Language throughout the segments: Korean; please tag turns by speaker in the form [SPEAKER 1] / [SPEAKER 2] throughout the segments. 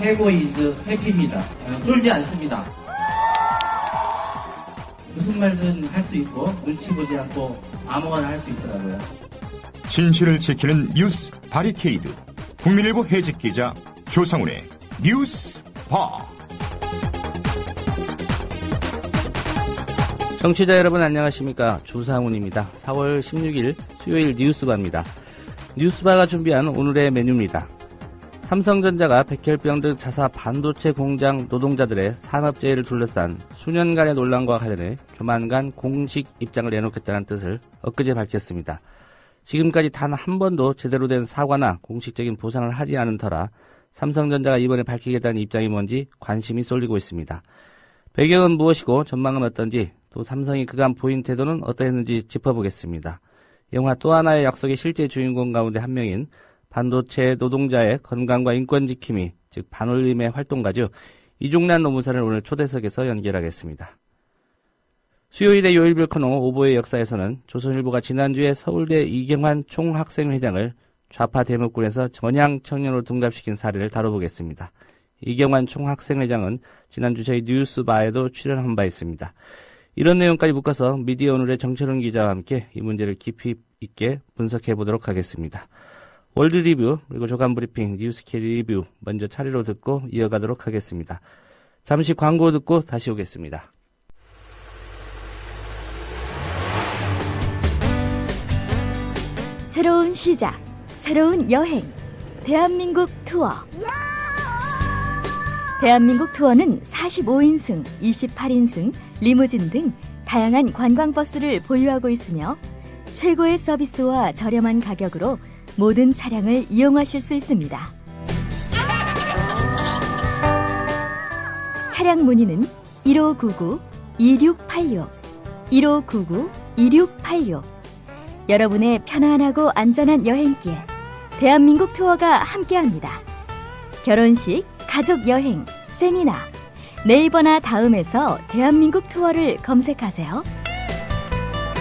[SPEAKER 1] 해고 이즈 해피입니다. 쫄지 않습니다. 무슨 말든 할 수 있고 눈치 보지 않고 아무거나 할 수 있더라고요.
[SPEAKER 2] 진실을 지키는 뉴스 바리케이드. 국민일보 해직 기자 조상훈의 뉴스바.
[SPEAKER 3] 청취자 여러분 안녕하십니까. 조상훈입니다. 4월 16일 수요일 뉴스바입니다. 뉴스바가 준비한 오늘의 메뉴입니다. 삼성전자가 백혈병 등 자사 반도체 공장 노동자들의 산업재해를 둘러싼 수년간의 논란과 관련해 조만간 공식 입장을 내놓겠다는 뜻을 엊그제 밝혔습니다. 지금까지 단 한 번도 제대로 된 사과나 공식적인 보상을 하지 않은 터라 삼성전자가 이번에 밝히겠다는 입장이 뭔지 관심이 쏠리고 있습니다. 배경은 무엇이고 전망은 어떤지, 또 삼성이 그간 보인 태도는 어떠했는지 짚어보겠습니다. 영화 또 하나의 약속의 실제 주인공 가운데 한 명인 반도체 노동자의 건강과 인권 지킴이, 즉 반올림의 활동가죠. 이종란 노무사를 오늘 초대석에서 연결하겠습니다. 수요일의 요일별 코너 오보의 역사에서는 조선일보가 지난주에 서울대 이경환 총학생회장을 좌파 대목군에서 전향 청년으로 둔갑시킨 사례를 다뤄보겠습니다. 이경환 총학생회장은 지난주 저희 뉴스바에도 출연한 바 있습니다. 이런 내용까지 묶어서 미디어 오늘의 정철훈 기자와 함께 이 문제를 깊이 있게 분석해 보도록 하겠습니다. 월드 리뷰 그리고 조간 브리핑 뉴스캐리 리뷰 먼저 차례로 듣고 이어가도록 하겠습니다. 잠시 광고 듣고 다시 오겠습니다.
[SPEAKER 4] 새로운 시작, 새로운 여행, 대한민국 투어. 대한민국 투어는 45인승, 28인승, 리무진 등 다양한 관광버스를 보유하고 있으며 최고의 서비스와 저렴한 가격으로 모든 차량을 이용하실 수 있습니다. 차량 문의는 1599-2686, 1599-2686. 여러분의 편안하고 안전한 여행길, 대한민국 투어가 함께합니다. 결혼식, 가족여행, 세미나, 네이버나 다음에서 대한민국 투어를 검색하세요.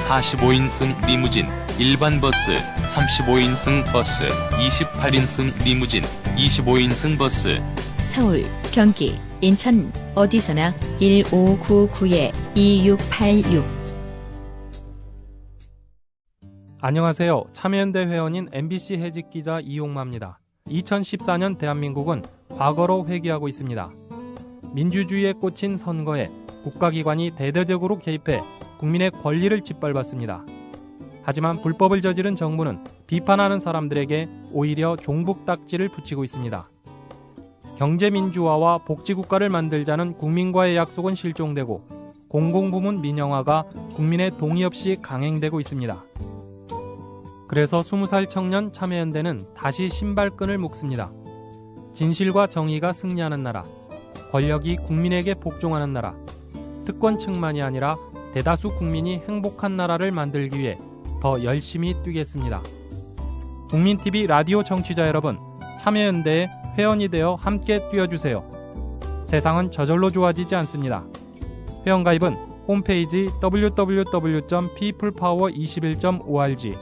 [SPEAKER 5] 45인승 리무진, 일반 버스, 35인승 버스, 28인승 리무진, 25인승 버스.
[SPEAKER 6] 서울, 경기, 인천 어디서나 1599-2686.
[SPEAKER 7] 안녕하세요. 참여연대 회원인 MBC 해직기자 이용마입니다. 2014년 대한민국은 과거로 회귀하고 있습니다. 민주주의에 꽂힌 선거에 국가기관이 대대적으로 개입해 국민의 권리를 짓밟았습니다. 하지만 불법을 저지른 정부는 비판하는 사람들에게 오히려 종북딱지를 붙이고 있습니다. 경제민주화와 복지국가를 만들자는 국민과의 약속은 실종되고 공공부문 민영화가 국민의 동의 없이 강행되고 있습니다. 그래서 20살 청년 참여연대는 다시 신발끈을 묶습니다. 진실과 정의가 승리하는 나라, 권력이 국민에게 복종하는 나라, 특권층만이 아니라 대다수 국민이 행복한 나라를 만들기 위해 더 열심히 뛰겠습니다. 국민TV 라디오 청취자 여러분, 참여연대에 회원이 되어 함께 뛰어주세요. 세상은 저절로 좋아지지 않습니다. 회원가입은 홈페이지 www.peoplepower21.org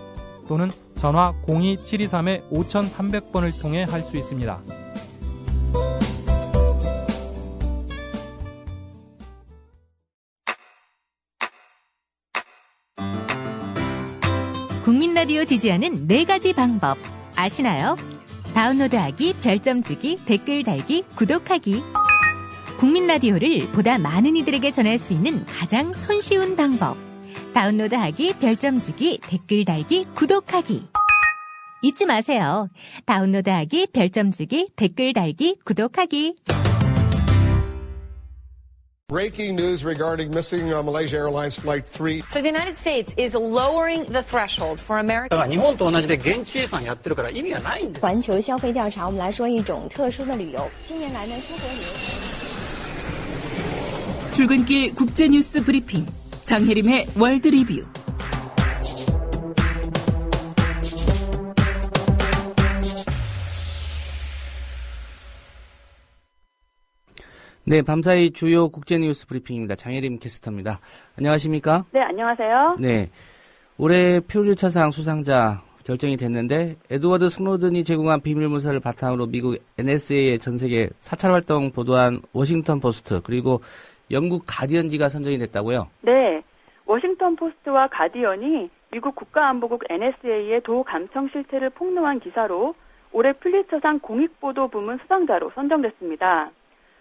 [SPEAKER 7] 또는 전화 02-723-5300번을 통해 할 수 있습니다.
[SPEAKER 8] 국민 라디오 지지하는 4가지 방법 아시나요? 다운로드하기, 별점 주기, 댓글 달기, 구독하기. 국민 라디오를 보다 많은 이들에게 전할 수 있는 가장 손쉬운 방법. 다운로드하기, 별점 주기, 댓글 달기, 구독하기. 잊지 마세요. 다운로드하기, 별점 주기, 댓글 달기, 구독하기.
[SPEAKER 9] Breaking news regarding missing Malaysia Airlines Flight 3.
[SPEAKER 10] So the United States is lowering the threshold for American.
[SPEAKER 11] 日本と同じで現地生産やってるから意味がないんです。
[SPEAKER 12] 环球消费调查，我们来说一种特殊的旅游。近年来呢，出国旅游。
[SPEAKER 13] 출근길 국제뉴스 브리핑 장혜림의 월드 리뷰.
[SPEAKER 3] 네, 밤사이 주요 국제뉴스 브리핑입니다. 장혜림 캐스터입니다. 안녕하십니까?
[SPEAKER 14] 네, 안녕하세요.
[SPEAKER 3] 네, 올해 퓰리처상 수상자 결정이 됐는데 에드워드 스노든이 제공한 비밀문서를 바탕으로 미국 NSA의 전세계 사찰활동 보도한 워싱턴 포스트 그리고 영국 가디언지가 선정이 됐다고요?
[SPEAKER 14] 네. 워싱턴 포스트와 가디언이 미국 국가안보국 NSA의 도 감청 실태를 폭로한 기사로 올해 퓰리처상 공익보도 부문 수상자로 선정됐습니다.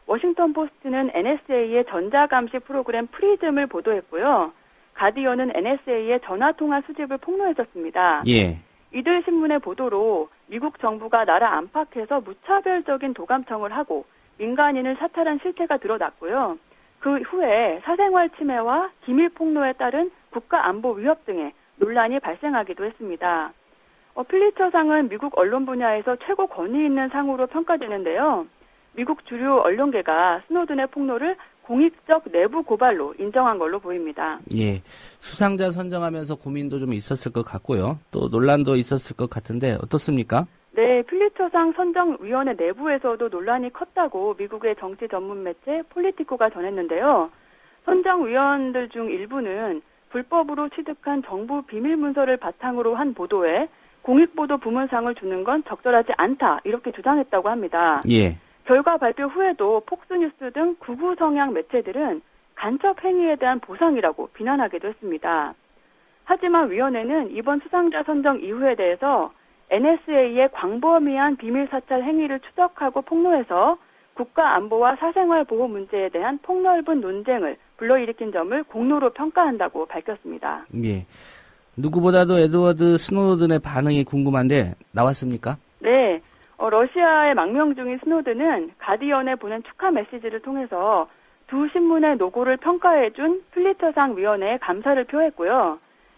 [SPEAKER 14] 워싱턴 포스트는 NSA의 전자감시 프로그램 프리즘을 보도했고요. 가디언은 NSA의 전화통화 수집을 폭로해줬습니다.
[SPEAKER 3] 예.
[SPEAKER 14] 이들 신문의 보도로 미국 정부가 나라 안팎에서 무차별적인 도감청을 하고 민간인을 사찰한 실태가 드러났고요. 그 후에 사생활 침해와 기밀 폭로에 따른 국가안보 위협 등의 논란이 발생하기도 했습니다. 퓰리처상은 미국 언론 분야에서 최고 권위 있는 상으로 평가되는데요. 미국 주류 언론계가 스노든의 폭로를 공익적 내부 고발로 인정한 걸로 보입니다.
[SPEAKER 3] 예, 수상자 선정하면서 고민도 좀 있었을 것 같고요. 또 논란도 있었을 것 같은데 어떻습니까?
[SPEAKER 14] 네, 퓰리처상 선정위원회 내부에서도 논란이 컸다고 미국의 정치 전문 매체 폴리티코가 전했는데요. 선정위원들 중 일부는 불법으로 취득한 정부 비밀문서를 바탕으로 한 보도에 공익보도 부문상을 주는 건 적절하지 않다 이렇게 주장했다고 합니다.
[SPEAKER 3] 예.
[SPEAKER 14] 결과 발표 후에도 폭스뉴스 등 극우 성향 매체들은 간첩 행위에 대한 보상이라고 비난하기도 했습니다. 하지만 위원회는 이번 수상자 선정 이유에 대해서 NSA의 광범위한 비밀 사찰 행위를 추적하고 폭로해서 국가 안보와 사생활 보호 문제에 대한 폭넓은 논쟁을 불러일으킨 점을 공로로 평가한다고 밝혔습니다.
[SPEAKER 3] 예. 누구보다도 에드워드 스노든의 반응이 궁금한데 나왔습니까?
[SPEAKER 14] 네. 러시아의 망명 중인 스노든은 가디언에 보낸 축하 메시지를 통해서 두 신문의 노고를 평가해준 퓰리처상 위원회에 감사를 표했고요.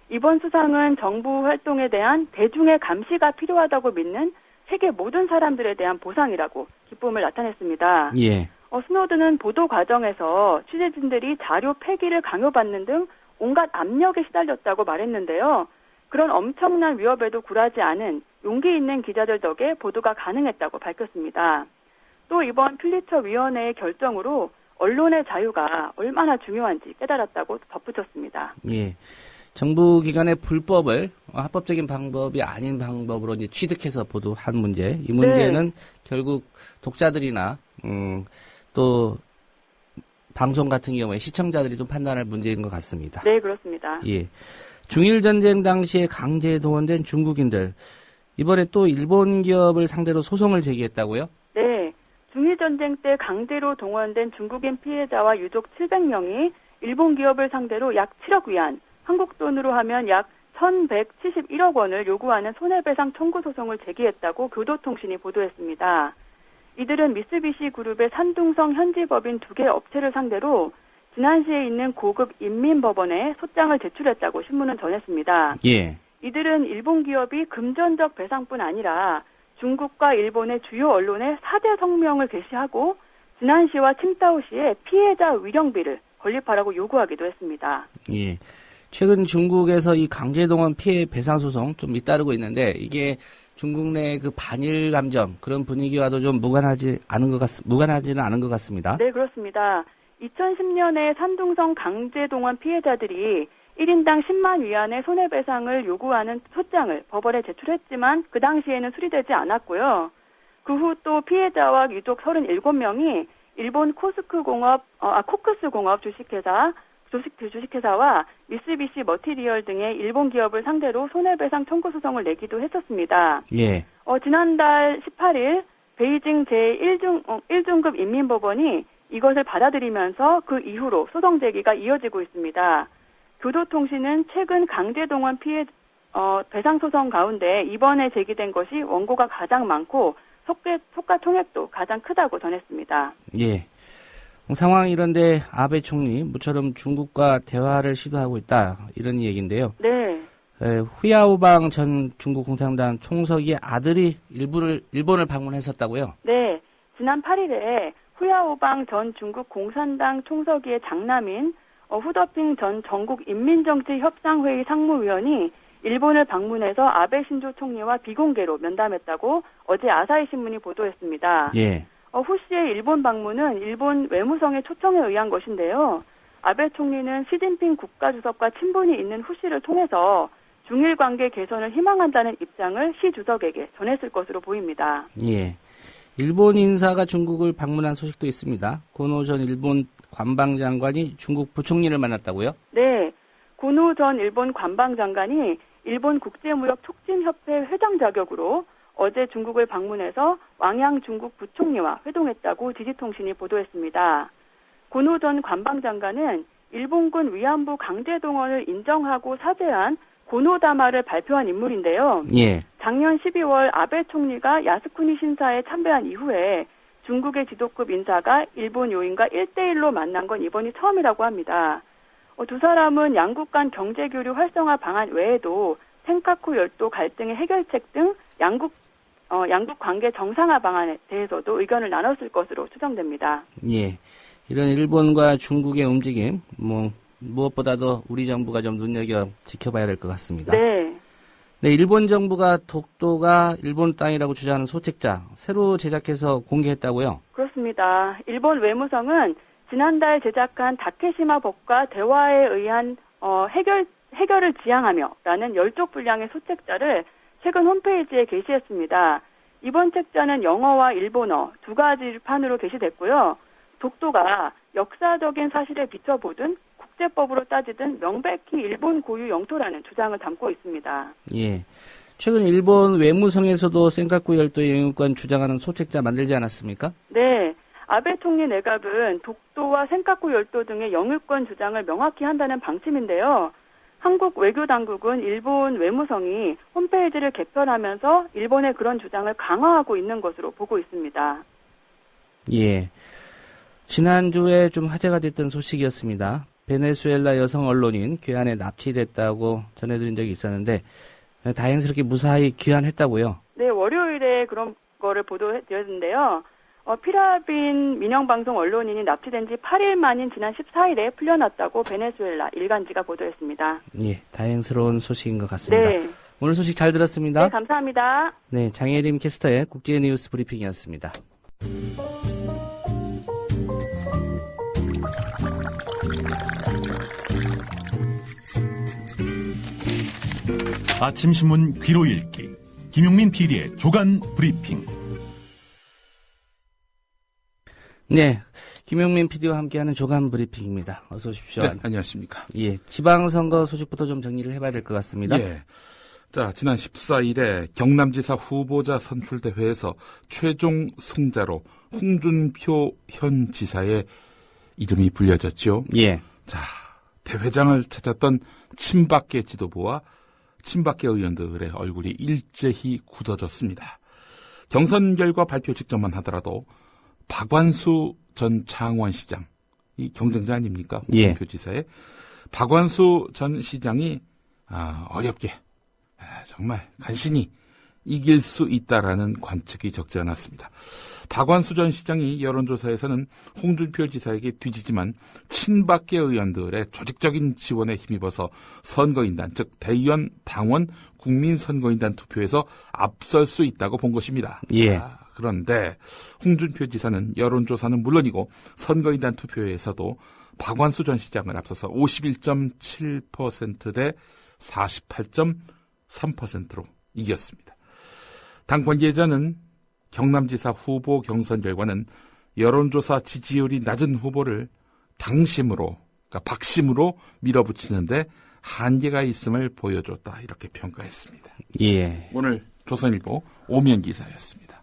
[SPEAKER 14] 이번 수상은 정부 활동에 대한 대중의 감시가 필요하다고 믿는 세계 모든 사람들에 대한 보상이라고 기쁨을 나타냈습니다.
[SPEAKER 3] 예.
[SPEAKER 14] 스노든은 보도 과정에서 취재진들이 자료 폐기를 강요받는 등 온갖 압력에 시달렸다고 말했는데요. 그런 엄청난 위협에도 굴하지 않은 용기 있는 기자들 덕에 보도가 가능했다고 밝혔습니다. 또 이번 퓰리처 위원회의 결정으로 언론의 자유가 얼마나 중요한지 깨달았다고 덧붙였습니다.
[SPEAKER 3] 예. 정부 기관의 불법을 합법적인 방법이 아닌 방법으로 이제 취득해서 보도한 문제. 이 문제는 결국 독자들이나 또 방송 같은 경우에 시청자들이 좀 판단할 문제인 것 같습니다.
[SPEAKER 14] 네, 그렇습니다.
[SPEAKER 3] 예. 중일 전쟁 당시에 강제에 동원된 중국인들 이번에 또 일본 기업을 상대로 소송을 제기했다고요?
[SPEAKER 14] 네. 중일 전쟁 때 강제로 동원된 중국인 피해자와 유족 700명이 일본 기업을 상대로 약 7억 위안, 한국 돈으로 하면 약 1,171억 원을 요구하는 손해배상 청구 소송을 제기했다고 교도통신이 보도했습니다. 이들은 미쓰비시 그룹의 산둥성 현지 법인 2개 업체를 상대로 지난시에 있는 고급 인민법원에 소장을 제출했다고 신문은 전했습니다.
[SPEAKER 3] 예.
[SPEAKER 14] 이들은 일본 기업이 금전적 배상뿐 아니라 중국과 일본의 주요 언론에 4대 성명을 게시하고 지난시와 칭다오시에 피해자 위령비를 건립하라고 요구하기도 했습니다.
[SPEAKER 3] 예. 최근 중국에서 이 강제동원 피해 배상 소송 좀 잇따르고 있는데 이게 중국 내 그 반일 감정 그런 분위기와도 좀 무관하지는 않은 것 같습니다.
[SPEAKER 14] 네, 그렇습니다. 2010년에 산둥성 강제동원 피해자들이 1인당 10만 위안의 손해배상을 요구하는 소장을 법원에 제출했지만 그 당시에는 수리되지 않았고요. 그 후 또 피해자와 유족 37명이 일본 코크스 공업 주식회사와 미쓰비시 머티리얼 등의 일본 기업을 상대로 손해배상 청구 소송을 내기도 했었습니다.
[SPEAKER 3] 예.
[SPEAKER 14] 지난달 18일 베이징 제1중급 인민법원이 이것을 받아들이면서 그 이후로 소송 제기가 이어지고 있습니다. 교도통신은 최근 강제동원 피해 배상 소송 가운데 이번에 제기된 것이 원고가 가장 많고 속가 총액도 가장 크다고 전했습니다.
[SPEAKER 3] 예. 상황이 이런데 아베 총리 모처럼 중국과 대화를 시도하고 있다 이런 얘기인데요.
[SPEAKER 14] 네.
[SPEAKER 3] 후야오방 전 중국 공산당 총석의 아들이 일본을 방문했었다고요?
[SPEAKER 14] 네. 지난 8일에 후야오방 전 중국 공산당 총서기의 장남인 후더핑 전 전국인민정치협상회의 상무위원이 일본을 방문해서 아베 신조 총리와 비공개로 면담했다고 어제 아사히 신문이 보도했습니다.
[SPEAKER 3] 예.
[SPEAKER 14] 후 씨의 일본 방문은 일본 외무성의 초청에 의한 것인데요. 아베 총리는 시진핑 국가주석과 친분이 있는 후 씨를 통해서 중일 관계 개선을 희망한다는 입장을 시 주석에게 전했을 것으로 보입니다.
[SPEAKER 3] 예. 일본 인사가 중국을 방문한 소식도 있습니다. 고노 전 일본 관방장관이 중국 부총리를 만났다고요?
[SPEAKER 14] 네. 고노 전 일본 관방장관이 일본 국제무역촉진협회 회장 자격으로 어제 중국을 방문해서 왕양 중국 부총리와 회동했다고 지지통신이 보도했습니다. 고노 전 관방장관은 일본군 위안부 강제동원을 인정하고 사죄한 고노다마를 발표한 인물인데요.
[SPEAKER 3] 예.
[SPEAKER 14] 작년 12월 아베 총리가 야스쿠니 신사에 참배한 이후에 중국의 지도급 인사가 일본 요인과 1대1로 만난 건 이번이 처음이라고 합니다. 두 사람은 양국 간 경제교류 활성화 방안 외에도 센카쿠 열도 갈등의 해결책 등 양국 관계 정상화 방안에 대해서도 의견을 나눴을 것으로 추정됩니다.
[SPEAKER 3] 예. 이런 일본과 중국의 움직임, 무엇보다도 우리 정부가 좀 지켜봐야 될 것 같습니다.
[SPEAKER 14] 네.
[SPEAKER 3] 네, 일본 정부가 독도가 일본 땅이라고 주장하는 소책자 새로 제작해서 공개했다고요?
[SPEAKER 14] 그렇습니다. 일본 외무성은 지난달 제작한 다케시마 법과 대화에 의한 해결을 지향하며라는 10쪽 분량의 소책자를 최근 홈페이지에 게시했습니다. 이번 책자는 영어와 일본어 두 가지 판으로 게시됐고요. 독도가 역사적인 사실에 비춰보든 국제법으로 따지든 명백히 일본 고유 영토라는 주장을 담고 있습니다.
[SPEAKER 3] 예. 최근 일본 외무성에서도 센카쿠 열도의 영유권 주장하는 소책자 만들지 않았습니까?
[SPEAKER 14] 네. 아베 총리 내각은 독도와 센카쿠 열도 등의 영유권 주장을 명확히 한다는 방침인데요. 한국 외교당국은 일본 외무성이 홈페이지를 개편하면서 일본의 그런 주장을 강화하고 있는 것으로 보고 있습니다.
[SPEAKER 3] 예. 지난주에 좀 화제가 됐던 소식이었습니다. 베네수엘라 여성 언론인 귀환에 납치됐다고 전해드린 적이 있었는데 다행스럽게 무사히 귀환했다고요?
[SPEAKER 14] 네, 월요일에 그런 거를 보도드렸는데요. 피라빈 민영방송 언론인이 납치된 지 8일 만인 지난 14일에 풀려났다고 베네수엘라 일간지가 보도했습니다.
[SPEAKER 3] 예, 다행스러운 소식인 것 같습니다.
[SPEAKER 14] 네.
[SPEAKER 3] 오늘 소식 잘 들었습니다.
[SPEAKER 14] 네, 감사합니다.
[SPEAKER 3] 네, 장혜림 캐스터의 국제뉴스 브리핑이었습니다.
[SPEAKER 2] 아침 신문 귀로 읽기 김용민 PD의 조간 브리핑.
[SPEAKER 3] 네, 김용민 PD와 함께하는 조간 브리핑입니다. 어서 오십시오.
[SPEAKER 15] 네, 안녕하십니까.
[SPEAKER 3] 예, 지방선거 소식부터 좀 정리를 해봐야 될 것 같습니다.
[SPEAKER 15] 예. 자, 지난 14일에 경남지사 후보자 선출대회에서 최종 승자로 홍준표 현 지사의 이름이 불려졌죠.
[SPEAKER 3] 예.
[SPEAKER 15] 자, 대회장을 찾았던 친박계 지도부와 친박계 의원들의 얼굴이 일제히 굳어졌습니다. 경선 결과 발표 직전만 하더라도 박완수 전 창원시장, 이 경쟁자 아닙니까?
[SPEAKER 3] 예.
[SPEAKER 15] 홍준표 지사의 박완수 전 시장이 어렵게 정말 간신히 이길 수 있다라는 관측이 적지 않았습니다. 박완수 전 시장이 여론조사에서는 홍준표 지사에게 뒤지지만 친박계 의원들의 조직적인 지원에 힘입어서 선거인단, 즉 대의원, 당원, 국민선거인단 투표에서 앞설 수 있다고 본 것입니다.
[SPEAKER 3] 예.
[SPEAKER 15] 그런데 홍준표 지사는 여론조사는 물론이고 선거인단 투표에서도 박완수 전 시장을 앞서서 51.7% 대 48.3%로 이겼습니다. 당 관계자는 경남지사 후보 경선 결과는 여론조사 지지율이 낮은 후보를 당심으로, 그러니까 박심으로 밀어붙이는데 한계가 있음을 보여줬다, 이렇게 평가했습니다.
[SPEAKER 3] 예.
[SPEAKER 15] 오늘 조선일보 오면 기사였습니다.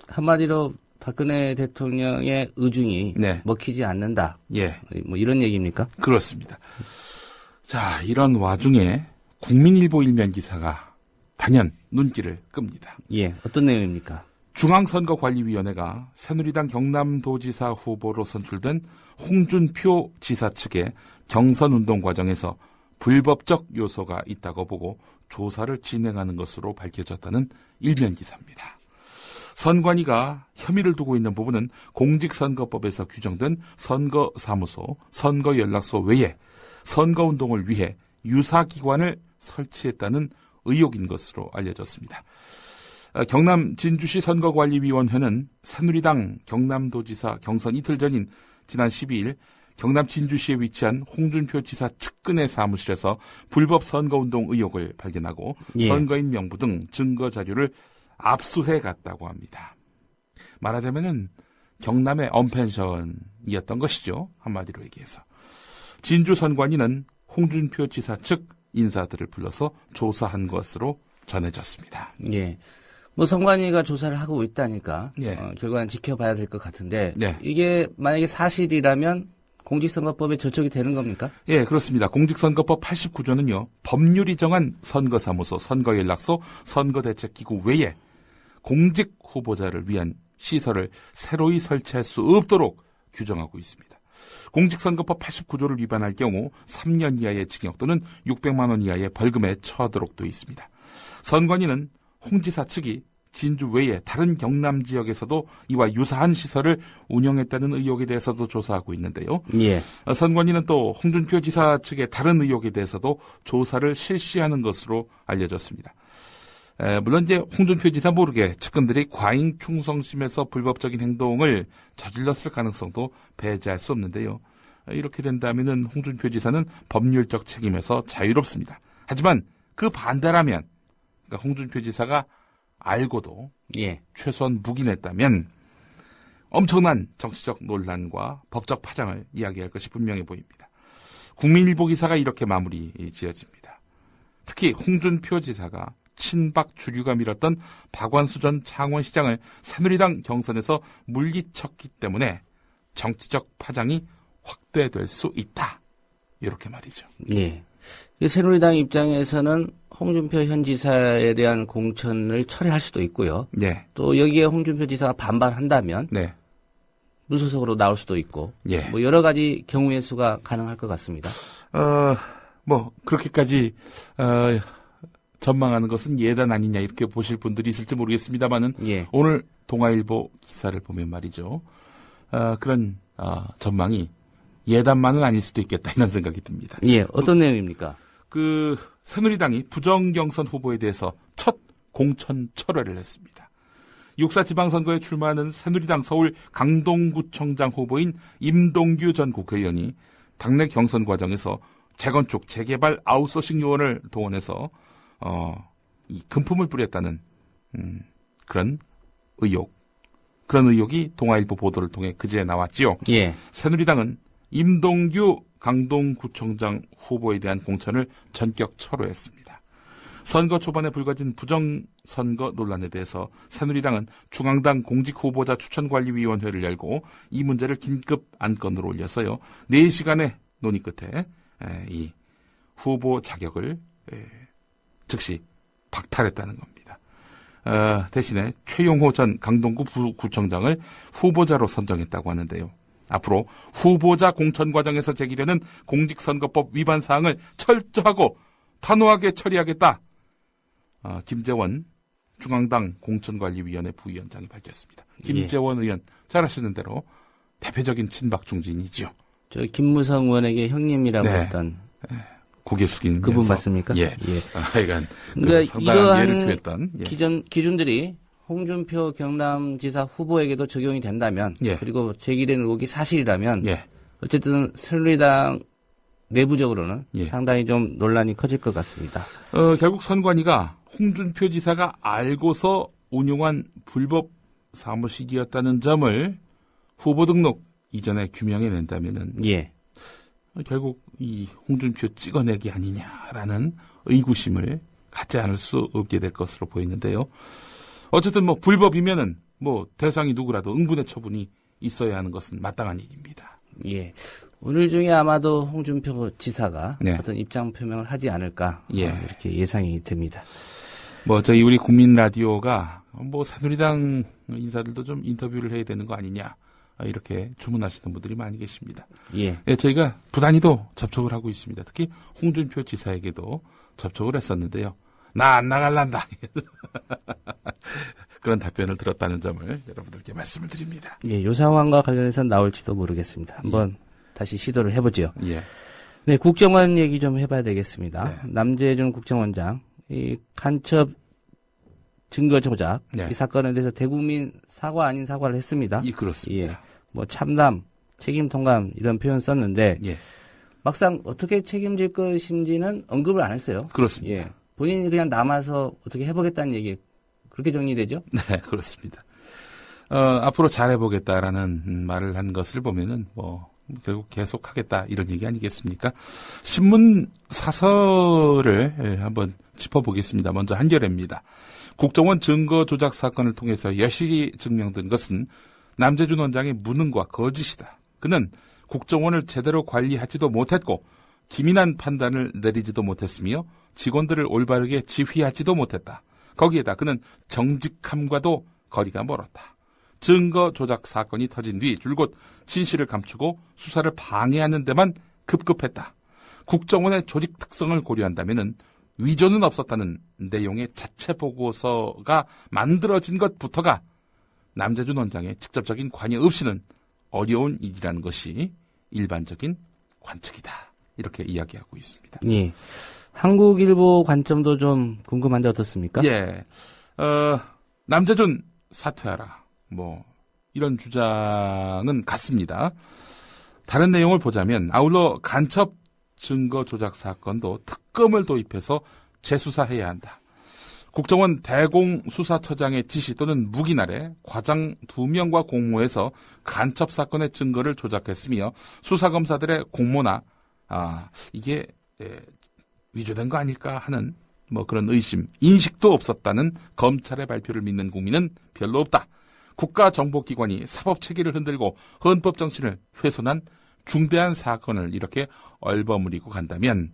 [SPEAKER 3] 한마디로 박근혜 대통령의 의중이 먹히지 않는다.
[SPEAKER 15] 예.
[SPEAKER 3] 뭐 이런 얘기입니까?
[SPEAKER 15] 그렇습니다. 자, 이런 와중에 국민일보 일면 기사가 단연 눈길을 끕니다.
[SPEAKER 3] 예, 어떤 내용입니까?
[SPEAKER 15] 중앙선거관리위원회가 새누리당 경남도지사 후보로 선출된 홍준표 지사 측의 경선운동 과정에서 불법적 요소가 있다고 보고 조사를 진행하는 것으로 밝혀졌다는 일면 기사입니다. 선관위가 혐의를 두고 있는 부분은 공직선거법에서 규정된 선거사무소, 선거연락소 외에 선거운동을 위해 유사기관을 설치했다는 의혹인 것으로 알려졌습니다. 경남 진주시 선거관리위원회는 새누리당 경남도지사 경선 이틀 전인 지난 12일 경남 진주시에 위치한 홍준표 지사 측근의 사무실에서 불법 선거운동 의혹을 발견하고
[SPEAKER 3] 예.
[SPEAKER 15] 선거인 명부 등 증거 자료를 압수해 갔다고 합니다. 말하자면은 경남의 언펜션이었던 것이죠. 한마디로 얘기해서. 진주 선관위는 홍준표 지사 측 인사들을 불러서 조사한 것으로 전해졌습니다.
[SPEAKER 3] 예. 뭐 선관위가 조사를 하고 있다니까
[SPEAKER 15] 예.
[SPEAKER 3] 결과는 지켜봐야 될 것 같은데
[SPEAKER 15] 네.
[SPEAKER 3] 이게 만약에 사실이라면 공직선거법에 저촉이 되는 겁니까?
[SPEAKER 15] 예, 그렇습니다. 공직선거법 89조는요. 법률이 정한 선거사무소, 선거연락소, 선거대책기구 외에 공직 후보자를 위한 시설을 새로이 설치할 수 없도록 규정하고 있습니다. 공직선거법 89조를 위반할 경우 3년 이하의 징역 또는 600만 원 이하의 벌금에 처하도록 되어 있습니다. 선관위는 홍 지사 측이 진주 외에 다른 경남 지역에서도 이와 유사한 시설을 운영했다는 의혹에 대해서도 조사하고 있는데요.
[SPEAKER 3] 예.
[SPEAKER 15] 선관위는 또 홍준표 지사 측의 다른 의혹에 대해서도 조사를 실시하는 것으로 알려졌습니다. 물론 이제 홍준표 지사 모르게 측근들이 과잉 충성심에서 불법적인 행동을 저질렀을 가능성도 배제할 수 없는데요. 이렇게 된다면은 홍준표 지사는 법률적 책임에서 자유롭습니다. 하지만 그 반대라면, 그러니까 홍준표 지사가 알고도
[SPEAKER 3] 예.
[SPEAKER 15] 최소한 묵인했다면 엄청난 정치적 논란과 법적 파장을 이야기할 것이 분명해 보입니다. 국민일보 기사가 이렇게 마무리 지어집니다. 특히 홍준표 지사가 친박 주류가 밀었던 박완수 전 창원시장을 새누리당 경선에서 물리쳤기 때문에 정치적 파장이 확대될 수 있다. 이렇게 말이죠.
[SPEAKER 3] 예. 새누리당 입장에서는 홍준표 현 지사에 대한 공천을 철회할 수도 있고요.
[SPEAKER 15] 네.
[SPEAKER 3] 또 여기에 홍준표 지사가 반발한다면
[SPEAKER 15] 네.
[SPEAKER 3] 무소속으로 나올 수도 있고,
[SPEAKER 15] 예.
[SPEAKER 3] 뭐 여러 가지 경우의 수가 가능할 것 같습니다.
[SPEAKER 15] 뭐 그렇게까지 전망하는 것은 예단 아니냐 이렇게 보실 분들이 있을지 모르겠습니다만은
[SPEAKER 3] 예.
[SPEAKER 15] 오늘 동아일보 기사를 보면 말이죠. 그런 전망이 예단만은 아닐 수도 있겠다 이런 생각이 듭니다.
[SPEAKER 3] 예, 어떤 내용입니까?
[SPEAKER 15] 새누리당이 부정경선 후보에 대해서 첫 공천 철회를 했습니다. 6.4 지방선거에 출마하는 새누리당 서울 강동구청장 후보인 임동규 전 국회의원이 당내 경선 과정에서 재건축, 재개발, 아웃소싱 요원을 동원해서 이 금품을 뿌렸다는 그런 의혹이 동아일보 보도를 통해 그제 나왔지요.
[SPEAKER 3] 예.
[SPEAKER 15] 새누리당은 임동규 강동구청장 후보에 대한 공천을 전격 철회했습니다. 선거 초반에 불거진 부정선거 논란에 대해서 새누리당은 중앙당 공직후보자 추천관리위원회를 열고 이 문제를 긴급 안건으로 올렸어요. 4시간의 논의 끝에 이 후보 자격을 즉시 박탈했다는 겁니다. 대신에 최용호 전 강동구 구청장을 후보자로 선정했다고 하는데요. 앞으로 후보자 공천 과정에서 제기되는 공직선거법 위반 사항을 철저하고 단호하게 처리하겠다. 김재원 중앙당 공천관리위원회 부위원장이 밝혔습니다. 김재원 의원 잘 아시는 대로 대표적인 친박 중진이죠.
[SPEAKER 3] 저 김무성 의원에게 형님이라고 했던
[SPEAKER 15] 고개 숙이는
[SPEAKER 3] 그분 맞습니까?
[SPEAKER 15] 예. 하여간
[SPEAKER 3] 그러니까
[SPEAKER 15] 상당한 예를 표했던
[SPEAKER 3] 기준들이 홍준표 경남지사 후보에게도 적용이 된다면 그리고 제기된 의혹이 사실이라면 어쨌든 새누리당 내부적으로는 상당히 좀 논란이 커질 것 같습니다.
[SPEAKER 15] 결국 선관위가 홍준표 지사가 알고서 운용한 불법 사무실이었다는 점을 후보 등록 이전에 규명해낸다면은 결국 이 홍준표 찍어내기 아니냐라는 의구심을 갖지 않을 수 없게 될 것으로 보이는데요. 어쨌든 뭐 불법이면은 뭐 대상이 누구라도 응분의 처분이 있어야 하는 것은 마땅한 일입니다.
[SPEAKER 3] 예. 오늘 중에 아마도 홍준표 지사가 어떤 입장 표명을 하지 않을까 이렇게 예상이 됩니다.
[SPEAKER 15] 뭐 저희 우리 국민 라디오가 뭐 새누리당 인사들도 좀 인터뷰를 해야 되는 거 아니냐 이렇게 주문하시는 분들이 많이 계십니다. 저희가 부단히도 접촉을 하고 있습니다. 특히 홍준표 지사에게도 접촉을 했었는데요. 나 안 나갈란다. 그런 답변을 들었다는 점을 여러분들께 말씀을 드립니다.
[SPEAKER 3] 이 상황과 관련해서 나올지도 모르겠습니다. 한번 다시 시도를 해보죠. 네, 국정원 얘기 좀 해봐야 되겠습니다. 남재준 국정원장, 이 간첩 증거 조작, 이 사건에 대해서 대국민 사과 아닌 사과를 했습니다.
[SPEAKER 15] 그렇습니다.
[SPEAKER 3] 뭐 참담, 책임 통감 이런 표현 썼는데
[SPEAKER 15] 예.
[SPEAKER 3] 막상 어떻게 책임질 것인지는 언급을 안 했어요.
[SPEAKER 15] 그렇습니다.
[SPEAKER 3] 예. 본인이 그냥 남아서 어떻게 해보겠다는 얘기 그렇게 정리되죠?
[SPEAKER 15] 네, 그렇습니다. 앞으로 잘해보겠다라는 말을 한 것을 보면은 결국 계속하겠다 이런 얘기 아니겠습니까? 신문 사설을 한번 짚어보겠습니다. 먼저 한겨레입니다. 국정원 증거 조작 사건을 통해서 여실히 증명된 것은 남재준 원장의 무능과 거짓이다. 그는 국정원을 제대로 관리하지도 못했고 기민한 판단을 내리지도 못했으며 직원들을 올바르게 지휘하지도 못했다. 거기에다 그는 정직함과도 거리가 멀었다. 증거 조작 사건이 터진 뒤 줄곧 진실을 감추고 수사를 방해하는 데만 급급했다. 국정원의 조직 특성을 고려한다면 위조는 없었다는 내용의 자체 보고서가 만들어진 것부터가 남재준 원장의 직접적인 관여 없이는 어려운 일이라는 것이 일반적인 관측이다. 이렇게 이야기하고 있습니다.
[SPEAKER 3] 예. 한국일보 관점도 좀 궁금한데 어떻습니까?
[SPEAKER 15] 예. 남재준 사퇴하라. 이런 주장은 같습니다. 다른 내용을 보자면 아울러 간첩 증거 조작 사건도 특검을 도입해서 재수사해야 한다. 국정원 대공수사처장의 지시 또는 묵인 아래 과장 2명과 공모해서 간첩 사건의 증거를 조작했으며 수사검사들의 공모나 이게 위조된 거 아닐까 하는 그런 의심, 인식도 없었다는 검찰의 발표를 믿는 국민은 별로 없다. 국가정보기관이 사법체계를 흔들고 헌법 정신을 훼손한 중대한 사건을 이렇게 얼버무리고 간다면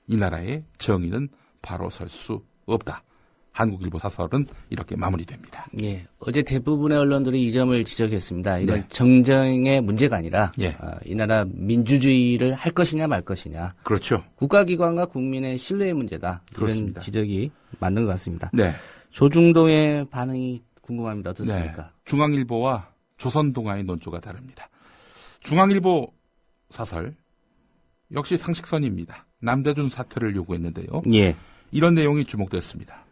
[SPEAKER 15] 이 나라의 정의는 바로 설 수 없다. 한국일보 사설은 이렇게 마무리됩니다.
[SPEAKER 3] 예, 어제 대부분의 언론들이 이 점을 지적했습니다. 이건
[SPEAKER 15] 네.
[SPEAKER 3] 정쟁의 문제가 아니라
[SPEAKER 15] 예.
[SPEAKER 3] 이 나라 민주주의를 할 것이냐 말 것이냐.
[SPEAKER 15] 그렇죠.
[SPEAKER 3] 국가기관과 국민의 신뢰의 문제다.
[SPEAKER 15] 그렇습니다.
[SPEAKER 3] 이런 지적이 맞는 것 같습니다.
[SPEAKER 15] 네.
[SPEAKER 3] 조중동의 반응이 궁금합니다. 어떻습니까?
[SPEAKER 15] 네. 중앙일보와 조선동아의 논조가 다릅니다. 중앙일보 사설 역시 상식선입니다. 남재준 사퇴를 요구했는데요.
[SPEAKER 3] 예.
[SPEAKER 15] 이런 내용이 주목됐습니다.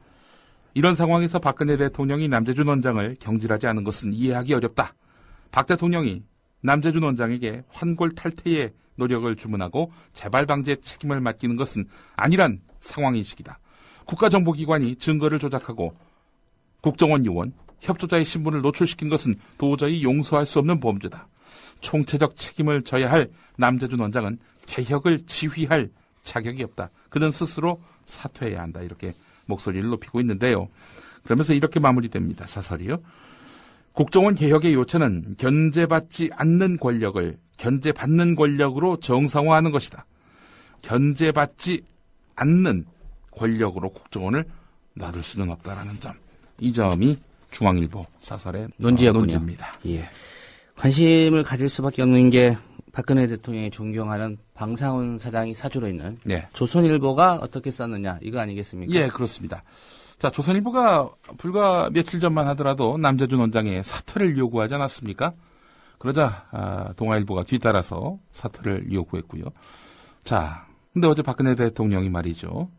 [SPEAKER 15] 이런 상황에서 박근혜 대통령이 남재준 원장을 경질하지 않은 것은 이해하기 어렵다. 박 대통령이 남재준 원장에게 환골 탈퇴의 노력을 주문하고 재발 방지에 책임을 맡기는 것은 아니란 상황인식이다. 국가정보기관이 증거를 조작하고 국정원 요원, 협조자의 신분을 노출시킨 것은 도저히 용서할 수 없는 범죄다. 총체적 책임을 져야 할 남재준 원장은 개혁을 지휘할 자격이 없다. 그는 스스로 사퇴해야 한다. 이렇게 목소리를 높이고 있는데요. 그러면서 이렇게 마무리됩니다. 사설이요. 국정원 개혁의 요체는 견제받지 않는 권력을 견제받는 권력으로 정상화하는 것이다. 견제받지 않는 권력으로 국정원을 놔둘 수는 없다라는 점. 이 점이 중앙일보 사설의 논지입니다.
[SPEAKER 3] 예. 관심을 가질 수밖에 없는 게 박근혜 대통령이 존경하는 방상훈 사장이 사주로 있는
[SPEAKER 15] 네.
[SPEAKER 3] 조선일보가 어떻게 썼느냐 이거 아니겠습니까?
[SPEAKER 15] 예, 그렇습니다. 자, 조선일보가 불과 며칠 전만 하더라도 남재준 원장의 사퇴를 요구하지 않았습니까? 그러자 동아일보가 뒤따라서 사퇴를 요구했고요. 자, 근데 어제 박근혜 대통령이 말이죠.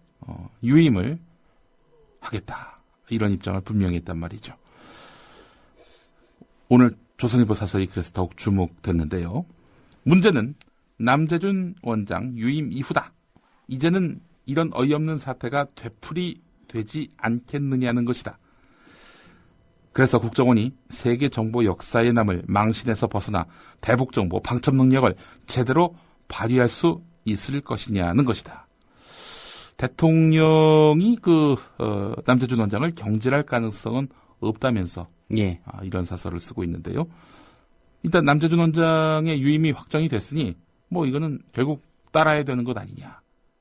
[SPEAKER 15] 유임을 하겠다. 이런 입장을 분명히 했단 말이죠. 오늘 조선일보 사설이 그래서 더욱 주목됐는데요. 문제는 남재준 원장 유임 이후다. 이제는 이런 어이없는 사태가 되풀이되지 않겠느냐는 것이다. 그래서 국정원이 세계 정보 역사에 남을 망신에서 벗어나 대북 정보 방첩 능력을 제대로 발휘할 수 있을 것이냐는 것이다. 대통령이 남재준 원장을 경질할 가능성은 없다면서
[SPEAKER 3] 예.
[SPEAKER 15] 이런 사설을 쓰고 있는데요. 일단 남재준 원장의 유임이 확정이 됐으니 이거는 결국 따라야 되는 것 아니냐.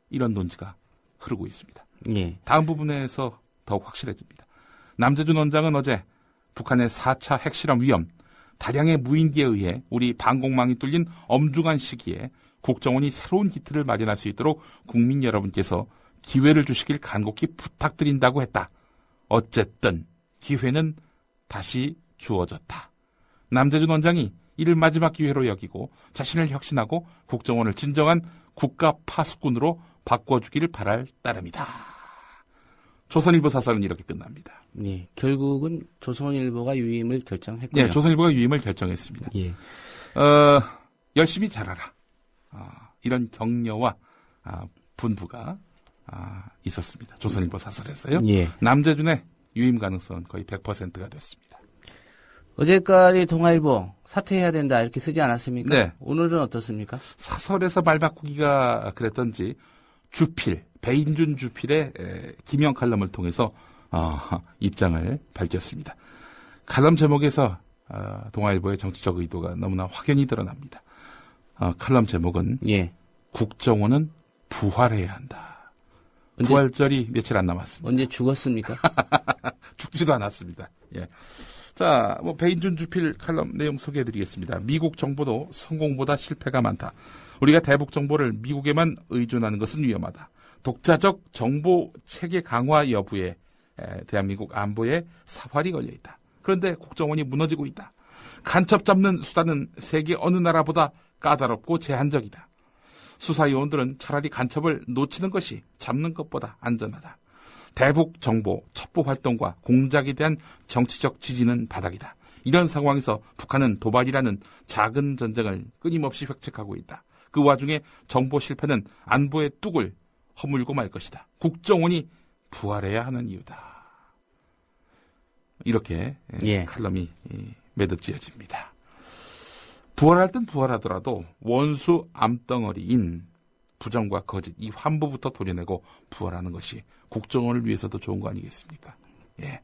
[SPEAKER 15] 이런 논지가 흐르고 있습니다.
[SPEAKER 3] 예.
[SPEAKER 15] 다음 부분에서 더욱 확실해집니다. 남재준 원장은 어제 북한의 4차 핵실험 위험, 다량의 무인기에 의해 우리 방공망이 뚫린 엄중한 시기에 국정원이 새로운 기틀을 마련할 수 있도록 국민 여러분께서 기회를 주시길 간곡히 부탁드린다고 했다. 어쨌든 기회는 다시 주어졌다. 남재준 원장이 이를 마지막 기회로 여기고 자신을 혁신하고 국정원을 진정한 국가 파수꾼으로 바꿔주기를 바랄 따름이다. 조선일보 사설은 이렇게 끝납니다.
[SPEAKER 3] 예, 결국은 조선일보가 유임을 결정했고요.
[SPEAKER 15] 네, 조선일보가 유임을 결정했습니다.
[SPEAKER 3] 예.
[SPEAKER 15] 열심히 잘하라. 이런 격려와 분부가 있었습니다. 조선일보 사설에서요.
[SPEAKER 3] 예.
[SPEAKER 15] 남재준의 유임 가능성은 거의 100%가 됐습니다.
[SPEAKER 3] 어제까지 동아일보 사퇴해야 된다 이렇게 쓰지 않았습니까?
[SPEAKER 15] 네.
[SPEAKER 3] 오늘은 어떻습니까?
[SPEAKER 15] 사설에서 말 바꾸기가 그랬던지 배인준 주필의 김영 칼럼을 통해서 입장을 밝혔습니다. 칼럼 제목에서 동아일보의 정치적 의도가 너무나 확연히 드러납니다. 칼럼 제목은
[SPEAKER 3] 예.
[SPEAKER 15] 국정원은 부활해야 한다. 부활절이 며칠 안 남았습니다.
[SPEAKER 3] 언제 죽었습니까?
[SPEAKER 15] 죽지도 않았습니다. 예. 자, 배인준 주필 칼럼 내용 소개해드리겠습니다. 미국 정보도 성공보다 실패가 많다. 우리가 대북 정보를 미국에만 의존하는 것은 위험하다. 독자적 정보 체계 강화 여부에 대한민국 안보에 사활이 걸려 있다. 그런데 국정원이 무너지고 있다. 간첩 잡는 수단은 세계 어느 나라보다 까다롭고 제한적이다. 수사요원들은 차라리 간첩을 놓치는 것이 잡는 것보다 안전하다. 대북 정보 첩보 활동과 공작에 대한 정치적 지지는 바닥이다. 이런 상황에서 북한은 도발이라는 작은 전쟁을 끊임없이 획책하고 있다. 그 와중에 정보 실패는 안보의 뚝을 허물고 말 것이다. 국정원이 부활해야 하는 이유다. 이렇게 칼럼이 매듭지어집니다. 부활할 땐 부활하더라도 원수 암덩어리인 부정과 거짓 이 환부부터 도려내고 부활하는 것이 국정원을 위해서도 좋은 거 아니겠습니까? 예.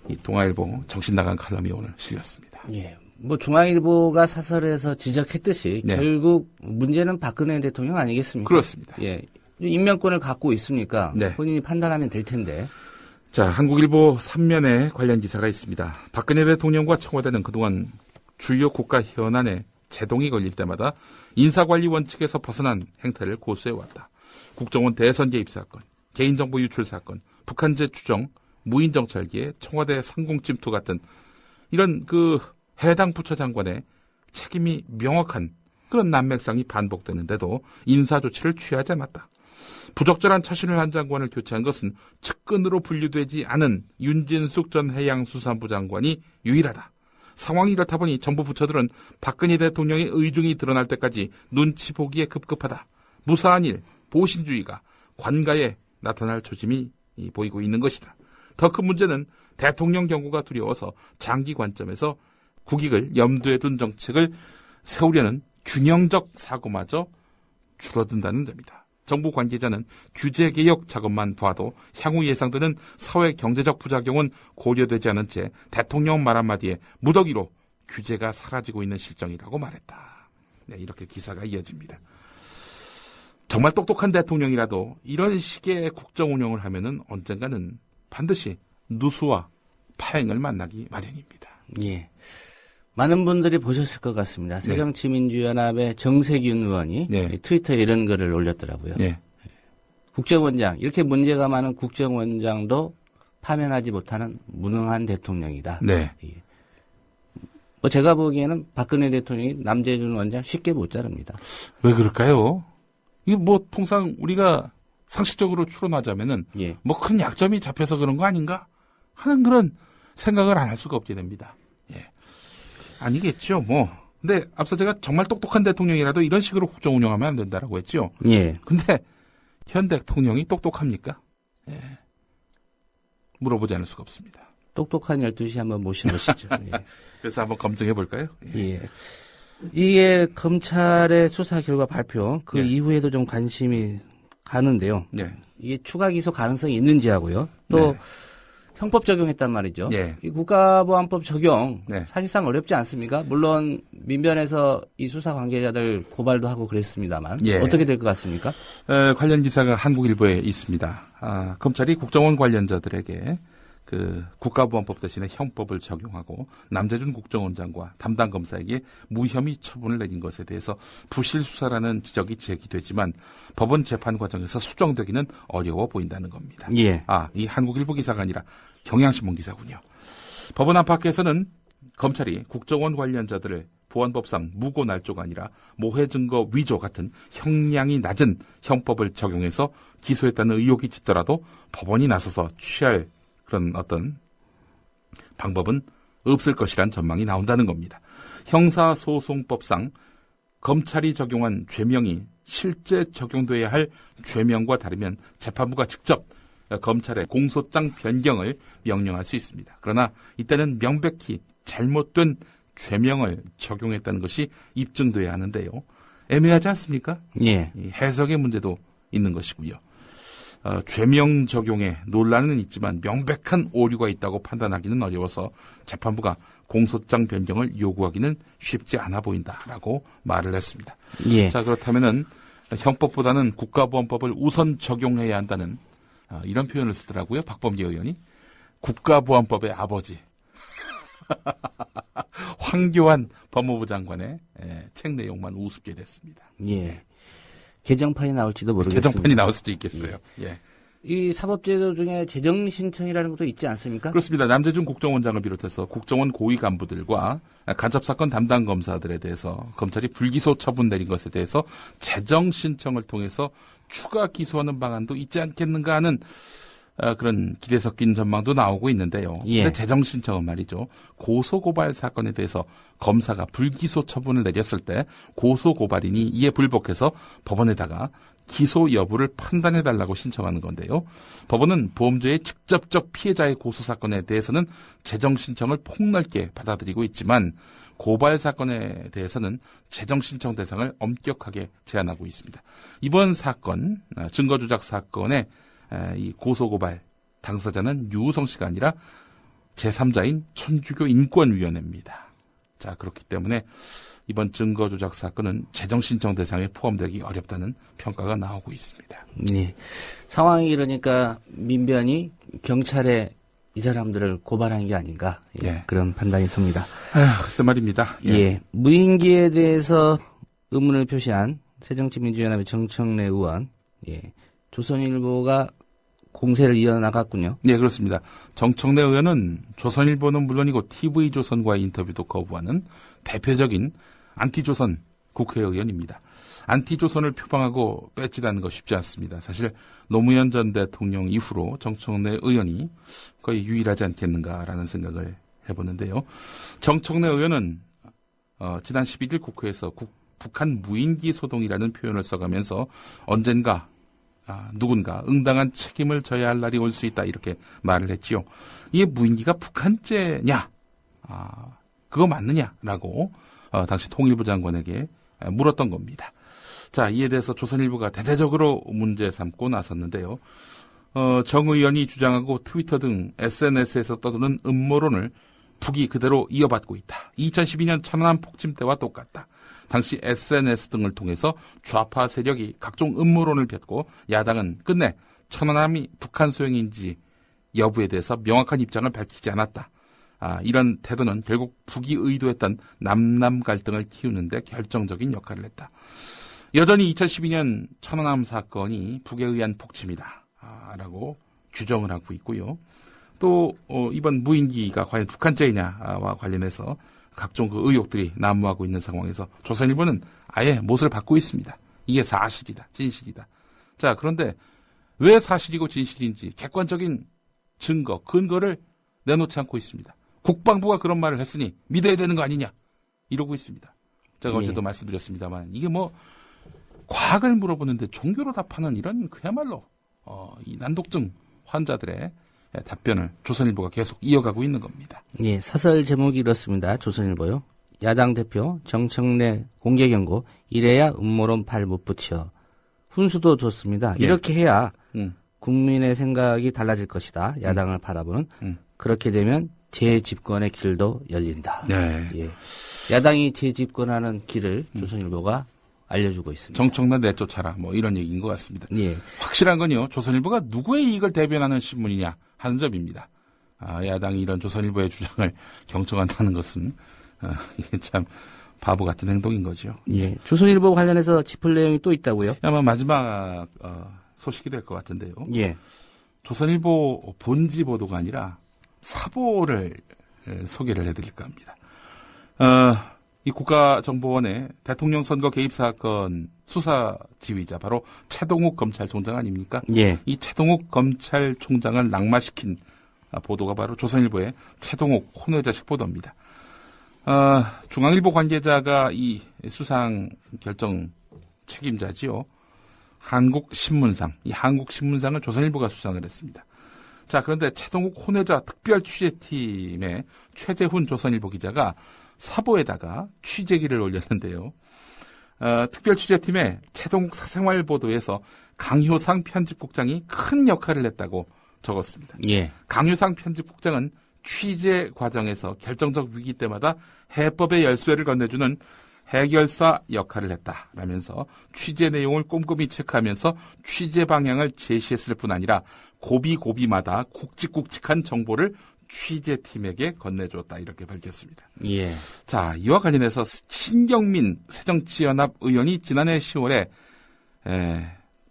[SPEAKER 15] 이 동아일보 정신 나간 칼럼이 오늘 실렸습니다.
[SPEAKER 3] 예. 중앙일보가 사설에서 지적했듯이
[SPEAKER 15] 네.
[SPEAKER 3] 결국 문제는 박근혜 대통령 아니겠습니까?
[SPEAKER 15] 그렇습니다.
[SPEAKER 3] 예. 임명권을 갖고 있으니까
[SPEAKER 15] 네.
[SPEAKER 3] 본인이 판단하면 될 텐데.
[SPEAKER 15] 자, 한국일보 3면에 관련 기사가 있습니다. 박근혜 대통령과 청와대는 그동안 주요 국가 현안에 제동이 걸릴 때마다 인사관리 원칙에서 벗어난 행태를 고수해왔다. 국정원 대선 개입 사건, 개인정보 유출 사건, 북한제 추정, 무인정찰기에 청와대 상공침투 같은 이런 해당 부처 장관의 책임이 명확한 그런 난맥상이 반복되는데도 인사조치를 취하지 않았다. 부적절한 처신을 한 장관을 교체한 것은 측근으로 분류되지 않은 윤진숙 전 해양수산부 장관이 유일하다. 상황이 이렇다 보니 정부 부처들은 박근혜 대통령의 의중이 드러날 때까지 눈치 보기에 급급하다. 무사한 일, 보신주의가 관가에 나타날 조짐이 보이고 있는 것이다. 더 큰 문제는 대통령 경고가 두려워서 장기 관점에서 국익을 염두에 둔 정책을 세우려는 균형적 사고마저 줄어든다는 점이다. 정부 관계자는 규제개혁 작업만 봐도 향후 예상되는 사회 경제적 부작용은 고려되지 않은 채 대통령 말 한마디에 무더기로 규제가 사라지고 있는 실정이라고 말했다. 네, 이렇게 기사가 이어집니다. 정말 똑똑한 대통령이라도 이런 식의 국정 운영을 하면은 언젠가는 반드시 누수와 파행을 만나기 마련입니다.
[SPEAKER 3] 예. 많은 분들이 보셨을 것 같습니다. 새정치민주연합의 정세균 의원이 트위터에 이런 글을 올렸더라고요. 국정원장, 이렇게 문제가 많은 국정원장도 파면하지 못하는 무능한 대통령이다.
[SPEAKER 15] 네.
[SPEAKER 3] 제가 보기에는 박근혜 대통령이 남재준 원장 쉽게 못 자릅니다.
[SPEAKER 15] 왜 그럴까요? 이게 통상 우리가 상식적으로 추론하자면은 큰 약점이 잡혀서 그런 거 아닌가 하는 그런 생각을 안 할 수가 없게 됩니다. 아니겠죠, 근데 앞서 제가 정말 똑똑한 대통령이라도 이런 식으로 국정 운영하면 안 된다라고 했죠.
[SPEAKER 3] 예.
[SPEAKER 15] 근데 현 대통령이 똑똑합니까? 물어보지 않을 수가 없습니다.
[SPEAKER 3] 똑똑한 12시 한번 모셔보시죠.
[SPEAKER 15] 그래서 한번 검증해 볼까요?
[SPEAKER 3] 이게 검찰의 수사 결과 발표 이후에도 좀 관심이 가는데요. 이게 추가 기소 가능성이 있는지 하고요. 또 형법 적용했단 말이죠. 이 국가보안법 적용 사실상 어렵지 않습니까? 물론 민변에서 이 수사 관계자들 고발도 하고 그랬습니다만 어떻게 될 것 같습니까?
[SPEAKER 15] 관련 기사가 한국일보에 있습니다. 검찰이 국정원 관련자들에게 국가보안법 대신에 형법을 적용하고 남재준 국정원장과 담당 검사에게 무혐의 처분을 내린 것에 대해서 부실 수사라는 지적이 제기되지만 법원 재판 과정에서 수정되기는 어려워 보인다는 겁니다. 이 한국일보 기사가 아니라 경향신문 기사군요. 법원 안팎에서는 검찰이 국정원 관련자들을 보안법상 무고 날조가 아니라 모해 증거 위조 같은 형량이 낮은 형법을 적용해서 기소했다는 의혹이 짙더라도 법원이 나서서 취할 그런 어떤 방법은 없을 것이란 전망이 나온다는 겁니다. 형사소송법상 검찰이 적용한 죄명이 실제 적용돼야 할 죄명과 다르면 재판부가 직접 검찰의 공소장 변경을 명령할 수 있습니다. 그러나 이때는 명백히 잘못된 죄명을 적용했다는 것이 입증돼야 하는데요. 애매하지 않습니까?
[SPEAKER 3] 예.
[SPEAKER 15] 이 해석의 문제도 있는 것이고요. 죄명 적용에 논란은 있지만 명백한 오류가 있다고 판단하기는 어려워서 재판부가 공소장 변경을 요구하기는 쉽지 않아 보인다라고 말을 했습니다.
[SPEAKER 3] 예.
[SPEAKER 15] 자, 그렇다면은 형법보다는 국가보안법을 우선 적용해야 한다는 이런 표현을 쓰더라고요. 박범계 의원이. 국가보안법의 아버지. 황교안 법무부 장관의 책 내용만 우습게 됐습니다.
[SPEAKER 3] 예. 개정판이 나올지도 모르겠습니다.
[SPEAKER 15] 개정판이 나올 수도 있겠어요. 예.
[SPEAKER 3] 이 사법제도 중에 재정 신청이라는 것도 있지 않습니까?
[SPEAKER 15] 그렇습니다. 남재준 국정원장을 비롯해서 국정원 고위 간부들과 간첩사건 담당 검사들에 대해서 검찰이 불기소 처분 내린 것에 대해서 재정 신청을 통해서 추가 기소하는 방안도 있지 않겠는가 하는 그런 기대 섞인 전망도 나오고 있는데요.
[SPEAKER 3] 예.
[SPEAKER 15] 근데 재정 신청은 말이죠. 고소고발 사건에 대해서 검사가 불기소 처분을 내렸을 때 고소고발인이 이에 불복해서 법원에다가 기소 여부를 판단해달라고 신청하는 건데요. 법원은 보험자의 직접적 피해자의 고소 사건에 대해서는 재정 신청을 폭넓게 받아들이고 있지만 고발 사건에 대해서는 재정 신청 대상을 엄격하게 제한하고 있습니다. 이번 사건, 증거조작 사건의 이 고소고발 당사자는 유우성 씨가 아니라 제3자인 천주교 인권위원회입니다. 자, 그렇기 때문에 이번 증거조작 사건은 재정신청 대상에 포함되기 어렵다는 평가가 나오고 있습니다.
[SPEAKER 3] 네. 상황이 이러니까 민변이 경찰에 이 사람들을 고발한 게 아닌가.
[SPEAKER 15] 예.
[SPEAKER 3] 그런 판단이 섭니다.
[SPEAKER 15] 글쎄 말입니다.
[SPEAKER 3] 예. 예. 무인기에 대해서 의문을 표시한 새정치민주연합의 정청래 의원. 예. 조선일보가 공세를 이어나갔군요.
[SPEAKER 15] 네, 그렇습니다. 정청래 의원은 조선일보는 물론이고 TV조선과의 인터뷰도 거부하는 대표적인 안티조선 국회의원입니다. 안티조선을 표방하고 배지라는 거 쉽지 않습니다. 사실 노무현 전 대통령 이후로 정청래 의원이 거의 유일하지 않겠는가라는 생각을 해보는데요. 정청래 의원은 지난 11일 국회에서 북한 무인기 소동이라는 표현을 써가면서 언젠가 누군가 응당한 책임을 져야 할 날이 올 수 있다 이렇게 말을 했지요. 이게 무인기가 북한제냐? 그거 맞느냐라고 당시 통일부 장관에게 물었던 겁니다. 자, 이에 대해서 조선일보가 대대적으로 문제 삼고 나섰는데요. 정 의원이 주장하고 트위터 등 SNS에서 떠도는 음모론을 북이 그대로 이어받고 있다. 2012년 천안함 폭침 때와 똑같다. 당시 SNS 등을 통해서 좌파 세력이 각종 음모론을 폈고 야당은 끝내 천안함이 북한 소행인지 여부에 대해서 명확한 입장을 밝히지 않았다. 이런 태도는 결국 북이 의도했던 남남 갈등을 키우는 데 결정적인 역할을 했다. 여전히 2012년 천안함 사건이 북에 의한 폭침이다. 라고 규정을 하고 있고요. 또 이번 무인기가 과연 북한제이냐와 관련해서 각종 그 의혹들이 난무하고 있는 상황에서 조선일보는 아예 못을 받고 있습니다. 이게 사실이다, 진실이다. 자, 그런데 왜 사실이고 진실인지 객관적인 증거, 근거를 내놓지 않고 있습니다. 국방부가 그런 말을 했으니 믿어야 되는 거 아니냐 이러고 있습니다. 제가 어제도 말씀드렸습니다만 이게 뭐 과학을 물어보는데 종교로 답하는 이런 그야말로 이 난독증 환자들의 답변을 조선일보가 계속 이어가고 있는 겁니다.
[SPEAKER 3] 예, 사설 제목이 이렇습니다. 조선일보요. 야당 대표 정청래 공개 경고. 이래야 음모론 발 못 붙여. 훈수도 좋습니다.
[SPEAKER 15] 예.
[SPEAKER 3] 이렇게 해야 국민의 생각이 달라질 것이다. 야당을 바라보는. 그렇게 되면 재집권의 길도 열린다.
[SPEAKER 15] 네.
[SPEAKER 3] 예. 야당이 재집권하는 길을 조선일보가 알려주고 있습니다.
[SPEAKER 15] 정청래 내쫓아라 뭐 이런 얘기인 것 같습니다.
[SPEAKER 3] 예.
[SPEAKER 15] 확실한 건요. 조선일보가 누구의 이익을 대변하는 신문이냐 하는 점입니다. 야당이 이런 조선일보의 주장을 경청한다는 것은 이게 참 바보 같은 행동인 거죠.
[SPEAKER 3] 예. 조선일보 관련해서 짚을 내용이 또 있다고요?
[SPEAKER 15] 아마 마지막 소식이 될 것 같은데요.
[SPEAKER 3] 예.
[SPEAKER 15] 조선일보 본지 보도가 아니라 사보를 소개를 해드릴까 합니다. 이 국가정보원의 대통령 선거 개입 사건 수사 지휘자 바로 최동욱 검찰총장 아닙니까?
[SPEAKER 3] 예.
[SPEAKER 15] 이 최동욱 검찰총장을 낙마시킨 보도가 바로 조선일보의 최동욱 혼외자식 보도입니다. 중앙일보 관계자가 이 수상 결정 책임자지요. 한국신문상. 이 한국신문상을 조선일보가 수상을 했습니다. 자, 그런데 최동욱 혼외자 특별 취재팀의 최재훈 조선일보 기자가 사보에다가 취재기를 올렸는데요. 특별 취재팀의 최동욱 사생활 보도에서 강효상 편집국장이 큰 역할을 했다고 적었습니다.
[SPEAKER 3] 예.
[SPEAKER 15] 강효상 편집국장은 취재 과정에서 결정적 위기 때마다 해법의 열쇠를 건네주는 해결사 역할을 했다라면서 취재 내용을 꼼꼼히 체크하면서 취재 방향을 제시했을 뿐 아니라 고비고비마다 굵직굵직한 정보를 취재팀에게 건네줬다 이렇게 밝혔습니다.
[SPEAKER 3] 예.
[SPEAKER 15] 자, 이와 관련해서 신경민 새정치연합 의원이 지난해 10월에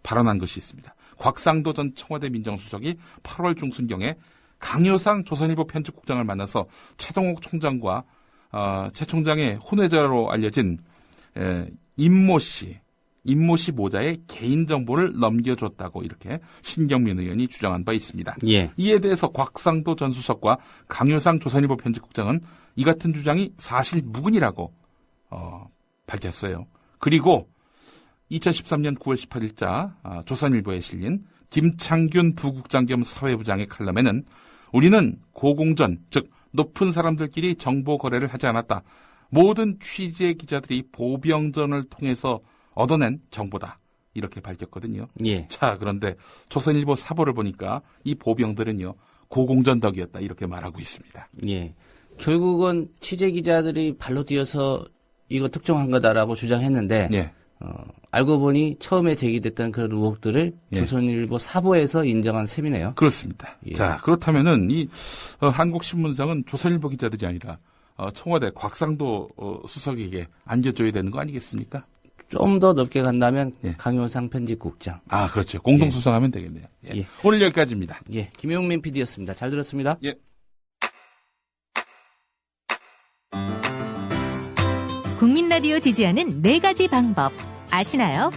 [SPEAKER 15] 발언한 것이 있습니다. 곽상도 전 청와대 민정수석이 8월 중순경에 강효상 조선일보 편집국장을 만나서 최동욱 총장과 최 총장의 혼외자로 알려진 임모 씨 모자의 개인정보를 넘겨줬다고 이렇게 신경민 의원이 주장한 바 있습니다.
[SPEAKER 3] 예.
[SPEAKER 15] 이에 대해서 곽상도 전 수석과 강효상 조선일보 편집국장은 이 같은 주장이 사실 무근이라고 밝혔어요. 그리고 2013년 9월 18일자 조선일보에 실린 김창균 부국장 겸 사회부장의 칼럼에는 우리는 고공전, 즉 높은 사람들끼리 정보 거래를 하지 않았다. 모든 취재 기자들이 보병전을 통해서 얻어낸 정보다. 이렇게 밝혔거든요.
[SPEAKER 3] 예.
[SPEAKER 15] 자, 그런데 조선일보 사보를 보니까 이 보병들은요, 고공전 덕이었다. 이렇게 말하고 있습니다.
[SPEAKER 3] 예. 결국은 취재 기자들이 발로 뛰어서 이거 특종한 거다라고 주장했는데,
[SPEAKER 15] 예.
[SPEAKER 3] 알고 보니 처음에 제기됐던 그런 의혹들을
[SPEAKER 15] 예.
[SPEAKER 3] 조선일보 사보에서 인정한 셈이네요.
[SPEAKER 15] 그렇습니다.
[SPEAKER 3] 예.
[SPEAKER 15] 자, 그렇다면은 이 한국신문상은 조선일보 기자들이 아니라 청와대 곽상도 수석에게 안겨줘야 되는 거 아니겠습니까?
[SPEAKER 3] 좀 더 넓게 간다면
[SPEAKER 15] 예.
[SPEAKER 3] 강효상 편집국장.
[SPEAKER 15] 아, 그렇죠. 공동 수상하면 되겠네요. 예.
[SPEAKER 3] 예.
[SPEAKER 15] 오늘 여기까지입니다.
[SPEAKER 3] 예, 김용민 PD였습니다. 잘 들었습니다.
[SPEAKER 15] 예.
[SPEAKER 8] 국민 라디오 지지하는 4가지 방법 아시나요?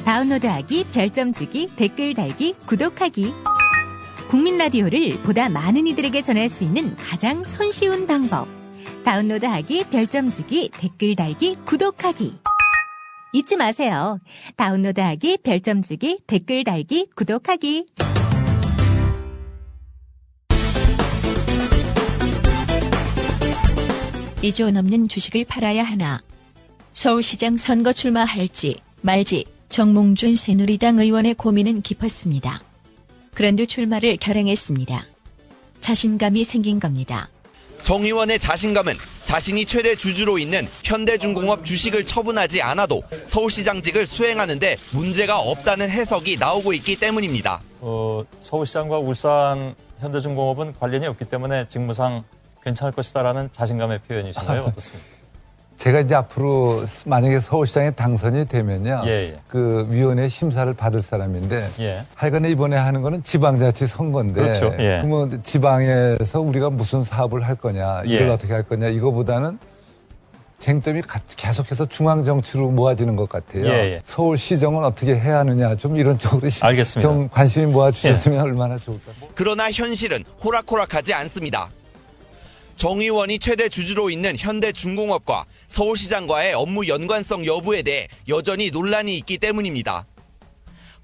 [SPEAKER 8] 다운로드하기, 별점 주기, 댓글 달기, 구독하기. 국민 라디오를 보다 많은 이들에게 전할 수 있는 가장 손쉬운 방법. 다운로드하기, 별점 주기, 댓글 달기, 구독하기. 잊지 마세요. 다운로드하기, 별점 주기, 댓글 달기, 구독하기.
[SPEAKER 6] (2조) 넘는 주식을 팔아야 하나. 서울시장 선거 출마할지 말지 정몽준 새누리당 의원의 고민은 깊었습니다. 그런데 출마를 결행했습니다. 자신감이 생긴 겁니다.
[SPEAKER 16] 정 의원의 자신감은 자신이 최대 주주로 있는 현대중공업 주식을 처분하지 않아도 서울시장직을 수행하는데 문제가 없다는 해석이 나오고 있기 때문입니다.
[SPEAKER 17] 서울시장과 울산 현대중공업은 관련이 없기 때문에 직무상 괜찮을 것이다라는 자신감의 표현이신가요? 어떻습니까?
[SPEAKER 18] 제가 이제 앞으로 만약에 서울시장에 당선이 되면요. 그 위원회 심사를 받을 사람인데 하여간에 이번에 하는 거는 지방자치 선거인데
[SPEAKER 17] 그렇죠.
[SPEAKER 18] 그러면 지방에서 우리가 무슨 사업을 할 거냐 이걸 어떻게 할 거냐 이거보다는 쟁점이 계속해서 중앙정치로 모아지는 것 같아요. 서울시정은 어떻게 해야 하느냐 좀 이런 쪽으로 좀 관심이 모아주셨으면 얼마나 좋을까.
[SPEAKER 16] 그러나 현실은 호락호락하지 않습니다. 정 의원이 최대 주주로 있는 현대중공업과 서울시장과의 업무 연관성 여부에 대해 여전히 논란이 있기 때문입니다.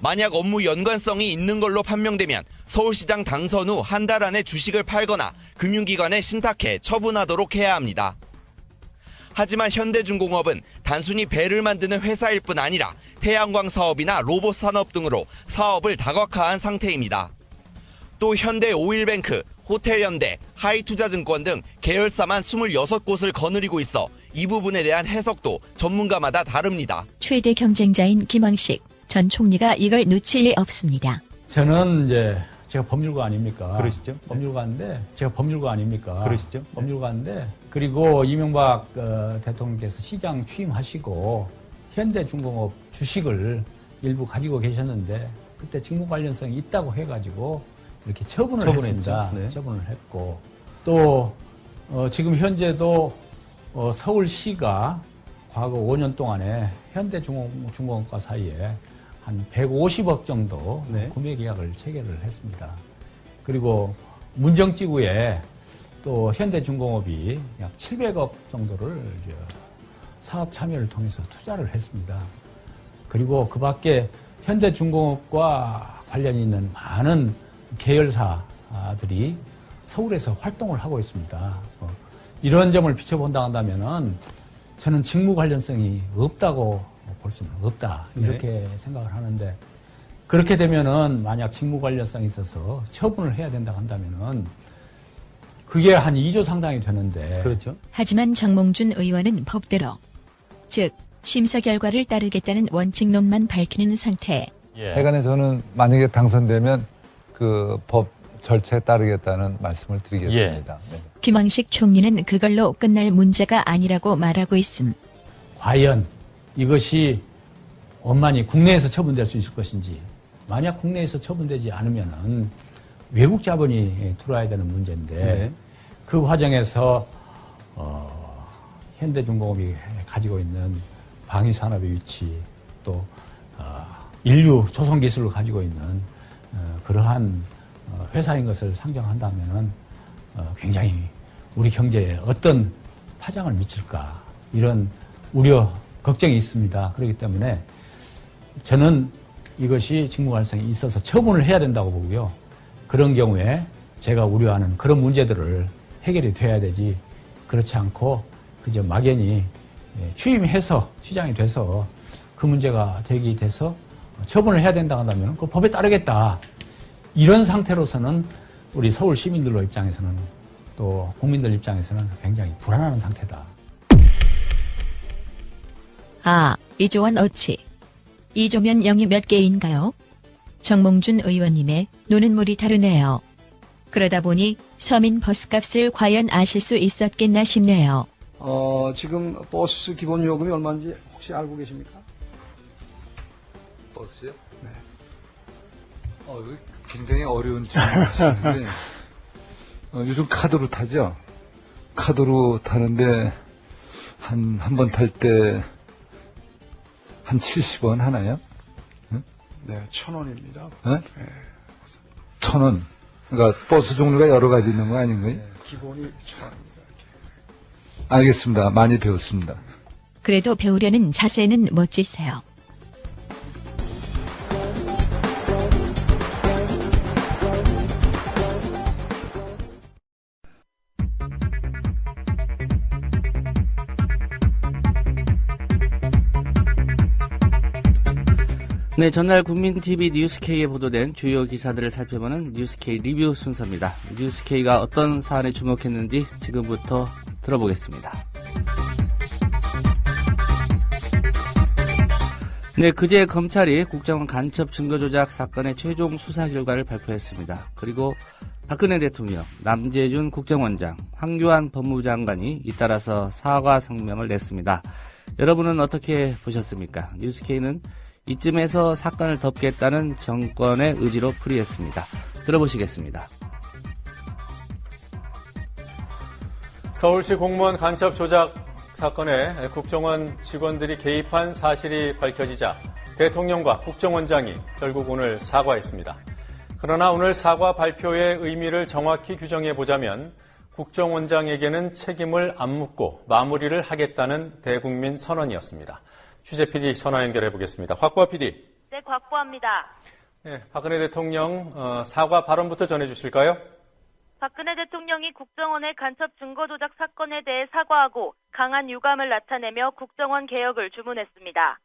[SPEAKER 16] 만약 업무 연관성이 있는 걸로 판명되면 서울시장 당선 후 한 달 안에 주식을 팔거나 금융기관에 신탁해 처분하도록 해야 합니다. 하지만 현대중공업은 단순히 배를 만드는 회사일 뿐 아니라 태양광 사업이나 로봇 산업 등으로 사업을 다각화한 상태입니다. 또 현대오일뱅크, 호텔현대, 하이투자증권 등 계열사만 26곳을 거느리고 있어 이 부분에 대한 해석도 전문가마다 다릅니다.
[SPEAKER 6] 최대 경쟁자인 김황식 전 총리가 이걸 놓칠 리 없습니다.
[SPEAKER 19] 저는 이제 제가 법률가 아닙니까?
[SPEAKER 17] 그러시죠?
[SPEAKER 19] 법률가인데 제가 법률가 아닙니까?
[SPEAKER 17] 그러시죠?
[SPEAKER 19] 법률가인데 그리고 이명박 대통령께서 시장 취임하시고 현대중공업 주식을 일부 가지고 계셨는데 그때 직무 관련성이 있다고 해가지고 이렇게 처분을 했습니다.
[SPEAKER 17] 네.
[SPEAKER 19] 처분을 했고 또 지금 현재도 서울시가 과거 5년 동안에 현대중공업과 사이에 한 150억 정도 구매 계약을 체결을 했습니다. 그리고 문정지구에 또 현대중공업이 약 700억 정도를 사업 참여를 통해서 투자를 했습니다. 그리고 그 밖에 현대중공업과 관련이 있는 많은 계열사들이 서울에서 활동을 하고 있습니다. 이런 점을 비춰본다 한다면은 저는 직무 관련성이 없다고 볼 수는 없다. 이렇게 생각을 하는데, 그렇게 되면은 만약 직무 관련성이 있어서 처분을 해야 된다 한다면은 그게 한 2조 상당이 되는데.
[SPEAKER 6] 그렇죠. 하지만 정몽준 의원은 법대로, 즉 심사 결과를 따르겠다는 원칙론만 밝히는 상태.
[SPEAKER 18] 하여간에 저는 만약에 당선되면 그 법 절차에 따르겠다는 말씀을 드리겠습니다. 네.
[SPEAKER 6] 김황식 총리는 그걸로 끝날 문제가 아니라고 말하고 있음.
[SPEAKER 19] 과연 이것이 원만히 국내에서 처분될 수 있을 것인지, 만약 국내에서 처분되지 않으면은 외국 자본이 들어와야 되는 문제인데, 그 과정에서 현대중공업이 가지고 있는 방위산업의 위치, 또 인류 조선 기술을 가지고 있는 그러한 회사인 것을 상정한다면은 굉장히 우리 경제에 어떤 파장을 미칠까, 이런 우려, 걱정이 있습니다. 그렇기 때문에 저는 이것이 직무관련성이 있어서 처분을 해야 된다고 보고요. 그런 경우에 제가 우려하는 그런 문제들을 해결이 돼야 되지, 그렇지 않고 그저 막연히 취임해서 시장이 돼서 그 문제가 제기돼서 처분을 해야 된다 한다면 그 법에 따르겠다, 이런 상태로서는 우리 서울 시민들 입장에서는, 또 국민들 입장에서는 굉장히 불안한 상태다.
[SPEAKER 6] 아, 2조 원 어치. 2조면 0이 몇 개인가요? 정몽준 의원님의 노는 물이 다르네요. 그러다 보니 서민 버스값을 과연 아실 수 있었겠나 싶네요.
[SPEAKER 20] 지금 버스 기본 요금이 얼마인지 혹시 알고 계십니까?
[SPEAKER 18] 버스요? 네. 이거 굉장히 어려운 질문을 하시는데, 요즘 카드로 타죠? 카드로 타는데, 한 번 탈 때, 한 70원 하나요? 응?
[SPEAKER 20] 네, 1,000원입니다.
[SPEAKER 18] 네? 1,000원. 그러니까 버스 종류가 여러 가지 있는 거 아닌가요?
[SPEAKER 20] 네, 기본이 1,000원입니다.
[SPEAKER 18] 알겠습니다. 많이 배웠습니다.
[SPEAKER 6] 그래도 배우려는 자세는 멋지세요.
[SPEAKER 3] 네, 전날 국민TV 뉴스K에 보도된 주요 기사들을 살펴보는 뉴스K 리뷰 순서입니다. 뉴스K가 어떤 사안에 주목했는지 지금부터 들어보겠습니다. 네, 그제 검찰이 국정원 간첩 증거 조작 사건의 최종 수사 결과를 발표했습니다. 그리고 박근혜 대통령, 남재준 국정원장, 황교안 법무장관이 잇따라서 사과 성명을 냈습니다. 여러분은 어떻게 보셨습니까? 뉴스K는 이쯤에서 사건을 덮겠다는 정권의 의지로 풀이했습니다. 들어보시겠습니다.
[SPEAKER 21] 서울시 공무원 간첩 조작 사건에 국정원 직원들이 개입한 사실이 밝혀지자 대통령과 국정원장이 결국 오늘 사과했습니다. 그러나 오늘 사과 발표의 의미를 정확히 규정해보자면 국정원장에게는 책임을 안 묻고 마무리를 하겠다는 대국민 선언이었습니다. 취재 PD 전화 연결해 보겠습니다. 곽보아 PD.
[SPEAKER 22] 네, 곽보아입니다.
[SPEAKER 21] 네, 박근혜 대통령 사과 발언부터 전해 주실까요?
[SPEAKER 22] 박근혜 대통령이 국정원의 간첩 증거 조작 사건에 대해 사과하고 강한 유감을 나타내며 국정원 개혁을 주문했습니다.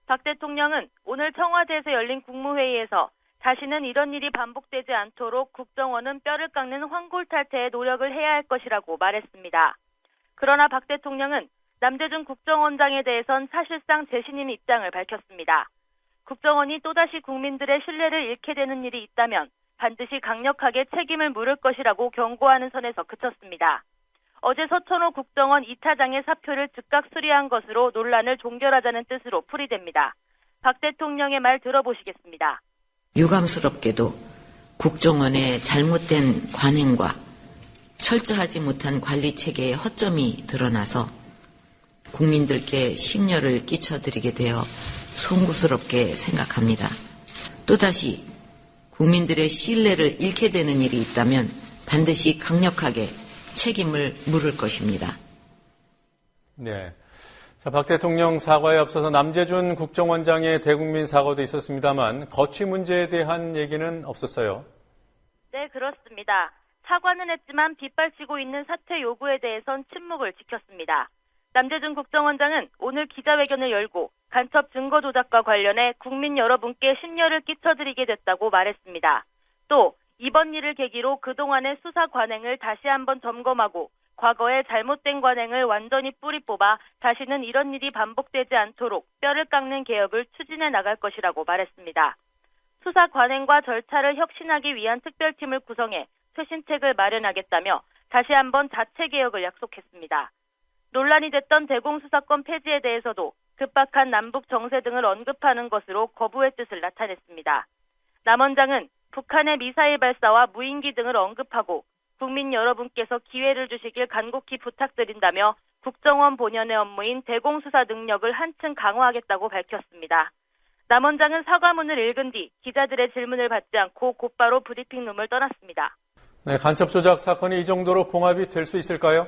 [SPEAKER 22] 박 대통령은 오늘 청와대에서 열린 국무회의에서 자신은 이런 일이 반복되지 않도록 국정원은 뼈를 깎는 황골탈퇴에 노력을 해야 할 것이라고 말했습니다. 그러나 박 대통령은 남재준 국정원장에 대해선 사실상 재신임 입장을 밝혔습니다. 국정원이 또다시 국민들의 신뢰를 잃게 되는 일이 있다면 반드시 강력하게 책임을 물을 것이라고 경고하는 선에서 그쳤습니다. 어제 서천호 국정원 2차장의 사표를 즉각 수리한 것으로 논란을 종결하자는 뜻으로 풀이됩니다. 박 대통령의 말 들어보시겠습니다.
[SPEAKER 23] 유감스럽게도 국정원의 잘못된 관행과 철저하지 못한 관리 체계의 허점이 드러나서 국민들께 심려를 끼쳐드리게 되어 송구스럽게 생각합니다. 또다시 국민들의 신뢰를 잃게 되는 일이 있다면 반드시 강력하게 책임을 물을 것입니다.
[SPEAKER 21] 네. 자, 박 대통령 사과에 앞서서 남재준 국정원장의 대국민 사과도 있었습니다만 거취 문제에 대한 얘기는 없었어요.
[SPEAKER 22] 네, 그렇습니다. 사과는 했지만 빗발치고 있는 사퇴 요구에 대해선 침묵을 지켰습니다. 남재준 국정원장은 오늘 기자회견을 열고 간첩 증거 조작과 관련해 국민 여러분께 심려를 끼쳐드리게 됐다고 말했습니다. 또 이번 일을 계기로 그동안의 수사 관행을 다시 한번 점검하고 과거의 잘못된 관행을 완전히 뿌리 뽑아 다시는 이런 일이 반복되지 않도록 뼈를 깎는 개혁을 추진해 나갈 것이라고 말했습니다. 수사 관행과 절차를 혁신하기 위한 특별팀을 구성해 쇄신책을 마련하겠다며 다시 한번 자체 개혁을 약속했습니다. 논란이 됐던 대공수사권 폐지에 대해서도 급박한 남북 정세 등을 언급하는 것으로 거부의 뜻을 나타냈습니다. 남 원장은 북한의 미사일 발사와 무인기 등을 언급하고 국민 여러분께서 기회를 주시길 간곡히 부탁드린다며 국정원 본연의 업무인 대공수사 능력을 한층 강화하겠다고 밝혔습니다. 남 원장은 사과문을 읽은 뒤 기자들의 질문을 받지 않고 곧바로 브리핑룸을 떠났습니다.
[SPEAKER 21] 네, 간첩 조작 사건이 이 정도로 봉합이 될 수 있을까요?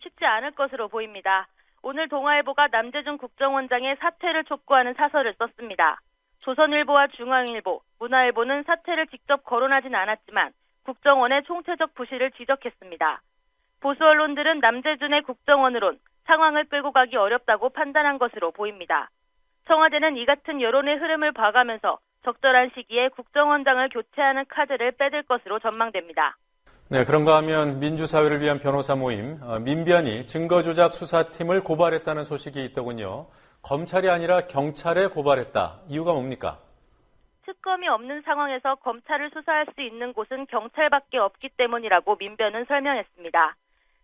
[SPEAKER 22] 쉽지 않을 것으로 보입니다. 오늘 동아일보가 남재준 국정원장의 사퇴를 촉구하는 사설을 썼습니다. 조선일보와 중앙일보, 문화일보는 사퇴를 직접 거론하진 않았지만 국정원의 총체적 부실을 지적했습니다. 보수 언론들은 남재준의 국정원으론 상황을 끌고 가기 어렵다고 판단한 것으로 보입니다. 청와대는 이 같은 여론의 흐름을 봐가면서 적절한 시기에 국정원장을 교체하는 카드를 빼들 것으로 전망됩니다.
[SPEAKER 21] 네, 그런가 하면 민주사회를 위한 변호사 모임, 민변이 증거조작 수사팀을 고발했다는 소식이 있더군요. 검찰이 아니라 경찰에 고발했다. 이유가 뭡니까?
[SPEAKER 22] 특검이 없는 상황에서 검찰을 수사할 수 있는 곳은 경찰밖에 없기 때문이라고 민변은 설명했습니다.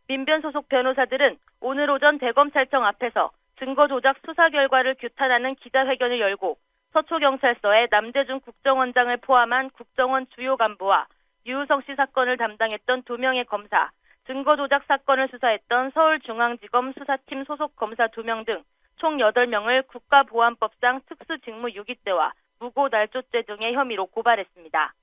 [SPEAKER 22] 민변 소속 변호사들은 오늘 오전 대검찰청 앞에서 증거조작 수사 결과를 규탄하는 기자회견을 열고 서초경찰서에 남재준 국정원장을 포함한 국정원 주요 간부와 유우성 씨 사건을 담당했던 2명의 검사, 증거조작 사건을 수사했던 서울중앙지검 수사팀 소속 검사 2명 등 총 8명을 국가보안법상 특수직무 유기죄와 무고날조죄 등의 혐의로 고발했습니다.